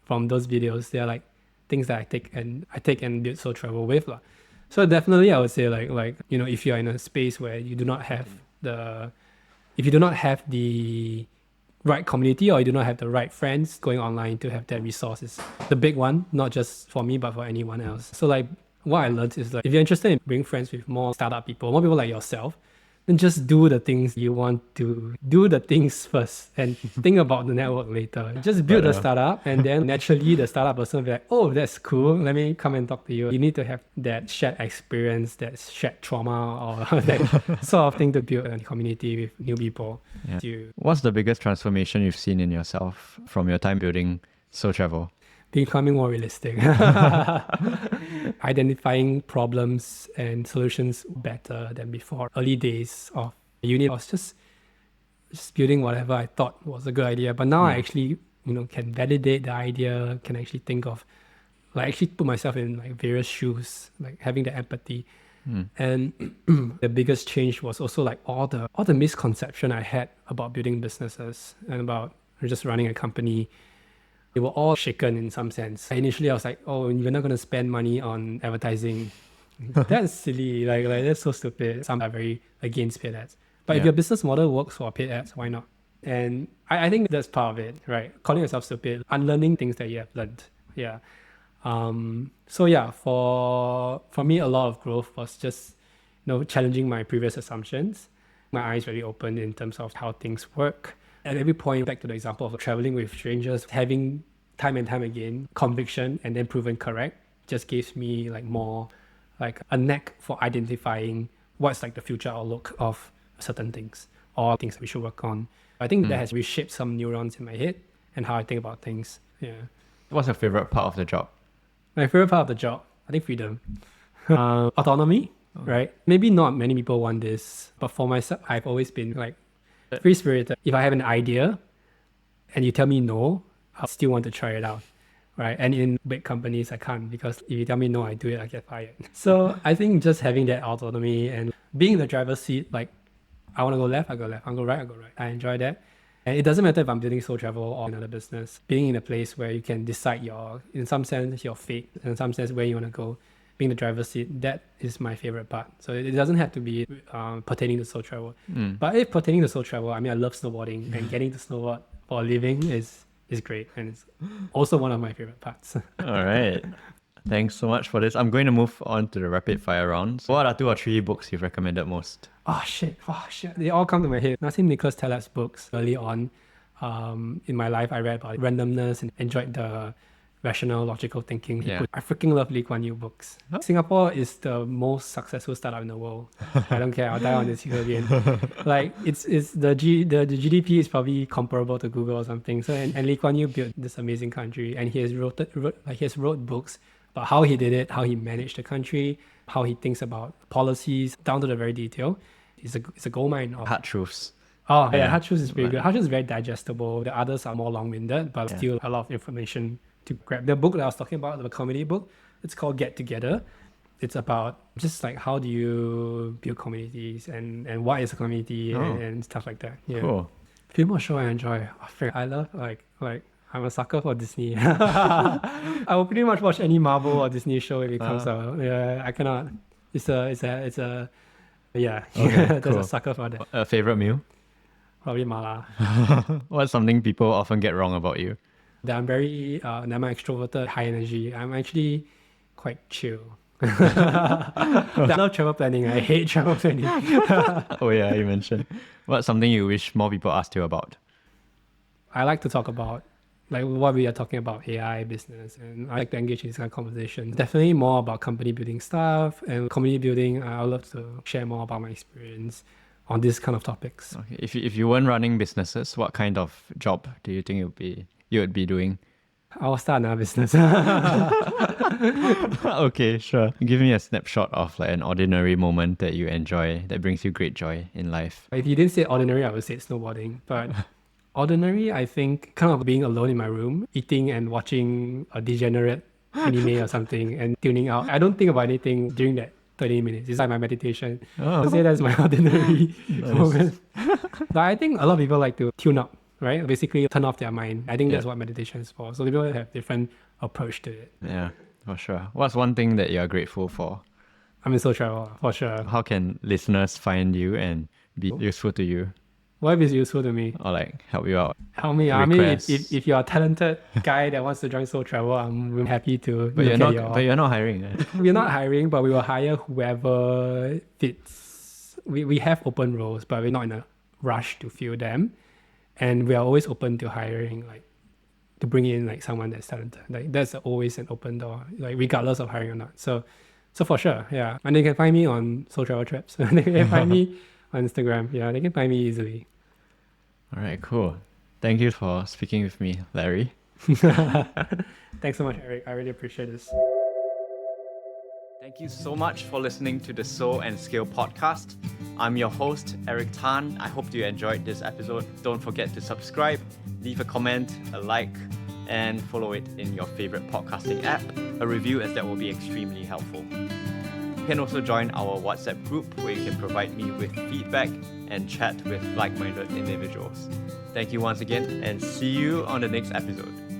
S1: from those videos, they're like things that I take and build Sotravel with. So definitely I would say like if you're in a space where you do not have the right community or you do not have the right friends going online to have that resource is the big one, not just for me but for anyone else. So like what I learned is like if you're interested in being friends with more startup people, more people like yourself, then just do the things you want to do the things first and think about the network later. Just build a startup and then naturally the startup person will be like, oh, that's cool. Let me come and talk to you. You need to have that shared experience, that shared trauma or that sort of thing to build a community with new people.
S2: Yeah. What's the biggest transformation you've seen in yourself from your time building Sotravel?
S1: Becoming more realistic. Identifying problems and solutions better than before. Early days of uni, I was just building whatever I thought was a good idea. But now I actually, can validate the idea, can actually think of like actually put myself in like various shoes, like having the empathy. And the biggest change was also like all the misconception I had about building businesses and about just running a company. They were all shaken in some sense. Initially, I was like, "Oh, you're not going to spend money on advertising. That's silly. Like that's so stupid." Some are very against paid ads. But if your business model works for paid ads, why not? And I think that's part of it, right? Calling yourself stupid, unlearning things that you have learned. Yeah. So yeah, for me, a lot of growth was just, challenging my previous assumptions. My eyes really opened in terms of how things work. At every point, back to the example of traveling with strangers, having time and time again conviction and then proven correct just gives me like more like a knack for identifying what's like the future outlook of certain things or things that we should work on. I think that has reshaped some neurons in my head and how I think about things. Yeah.
S2: What's your favorite part of the job?
S1: My favorite part of the job, I think freedom. Autonomy, right? Maybe not many people want this, but for myself, I've always been like free spirited. If I have an idea and you tell me no, I'll still want to try it out, right? And in big companies, I can't, because if you tell me no, I do it, I get fired. So I think just having that autonomy and being in the driver's seat, like I want to go left, I go left. I want to go right, I go right. I enjoy that. And it doesn't matter if I'm building Sotravel or another business. Being in a place where you can decide in some sense, your fate, in some sense, where you want to go, being the driver's seat, that is my favorite part. So it doesn't have to be pertaining to Sotravel. But if pertaining to Sotravel, I mean, I love snowboarding, and getting to snowboard for a living is great. And it's also one of my favorite parts.
S2: All right. Thanks so much for this. I'm going to move on to the rapid fire rounds. What are 2 or 3 books you've recommended most?
S1: Oh shit. They all come to my head. I've seen Nicholas Taleb's books early on. In my life, I read about randomness and enjoyed the rational, logical thinking. I freaking love Lee Kuan Yew books. Singapore is the most successful startup in the world. I don't care. I'll die on this hill again. Like it's the GDP is probably comparable to Google or something. So and Lee Kuan Yew built this amazing country, and he has wrote books about how he did it, how he managed the country, how he thinks about policies, down to the very detail. It's a gold mine.
S2: Hard truths.
S1: Oh, yeah, Hard Truths is pretty good. Hard Truths is very digestible. The others are more long-winded, but still a lot of information to grab. The book that I was talking about, the comedy book, it's called Get Together. It's about just like how do you build communities and what is a community and stuff like that. Yeah. Cool. Few more show I enjoy. I love like I'm a sucker for Disney. I will pretty much watch any Marvel or Disney show if it comes out. Yeah, I cannot. It's a yeah. Okay, there's cool. A sucker for that.
S2: A favorite meal?
S1: Probably mala.
S2: What's something people often get wrong about you?
S1: That I'm very I'm extroverted, high energy. I'm actually quite chill. I love travel planning. I hate travel planning.
S2: Oh yeah, you mentioned. What's something you wish more people asked you about?
S1: I like to talk about like what we are talking about, AI, business, and I like to engage in this kind of conversation. Definitely more about company building stuff and community building. I would love to share more about my experience on these kind of topics.
S2: Okay. If you weren't running businesses, what kind of job do you think you would be doing?
S1: I'll start another business.
S2: Okay, sure. Give me a snapshot of like an ordinary moment that you enjoy, that brings you great joy in life.
S1: If you didn't say ordinary, I would say snowboarding. But ordinary, I think kind of being alone in my room, eating and watching a degenerate anime or something and tuning out. I don't think about anything during that 30 minutes. It's like my meditation. I would say that's my ordinary moment. But I think a lot of people like to tune up, right? Basically turn off their mind. I think that's what meditation is for. So people have different approach to it.
S2: Yeah, for sure. What's one thing that you're grateful for?
S1: I'm in Sotravel, for sure.
S2: How can listeners find you and be useful to you?
S1: What is useful to me?
S2: Or like help you out?
S1: Help me. I mean, if you're a talented guy that wants to join Sotravel, I'm happy to.
S2: But you're not hiring.
S1: We're not hiring, but we will hire whoever fits. We have open roles, but we're not in a rush to fill them, and we are always open to hiring, like to bring in like someone that's talented. Like that's always an open door, like regardless of hiring or not. So for sure, yeah. And they can find me on Sotravel Trips. They can find me on Instagram. Yeah, they can find me easily.
S2: All right, cool. Thank you for speaking with me, Larry.
S1: Thanks so much, Eric. I really appreciate this.
S2: Thank you so much for listening to the Sow and Scale podcast. I'm your host, Eric Tan. I hope you enjoyed this episode. Don't forget to subscribe, leave a comment, a like, and follow it in your favorite podcasting app. A review, as that will be extremely helpful. You can also join our WhatsApp group where you can provide me with feedback and chat with like-minded individuals. Thank you once again, and see you on the next episode.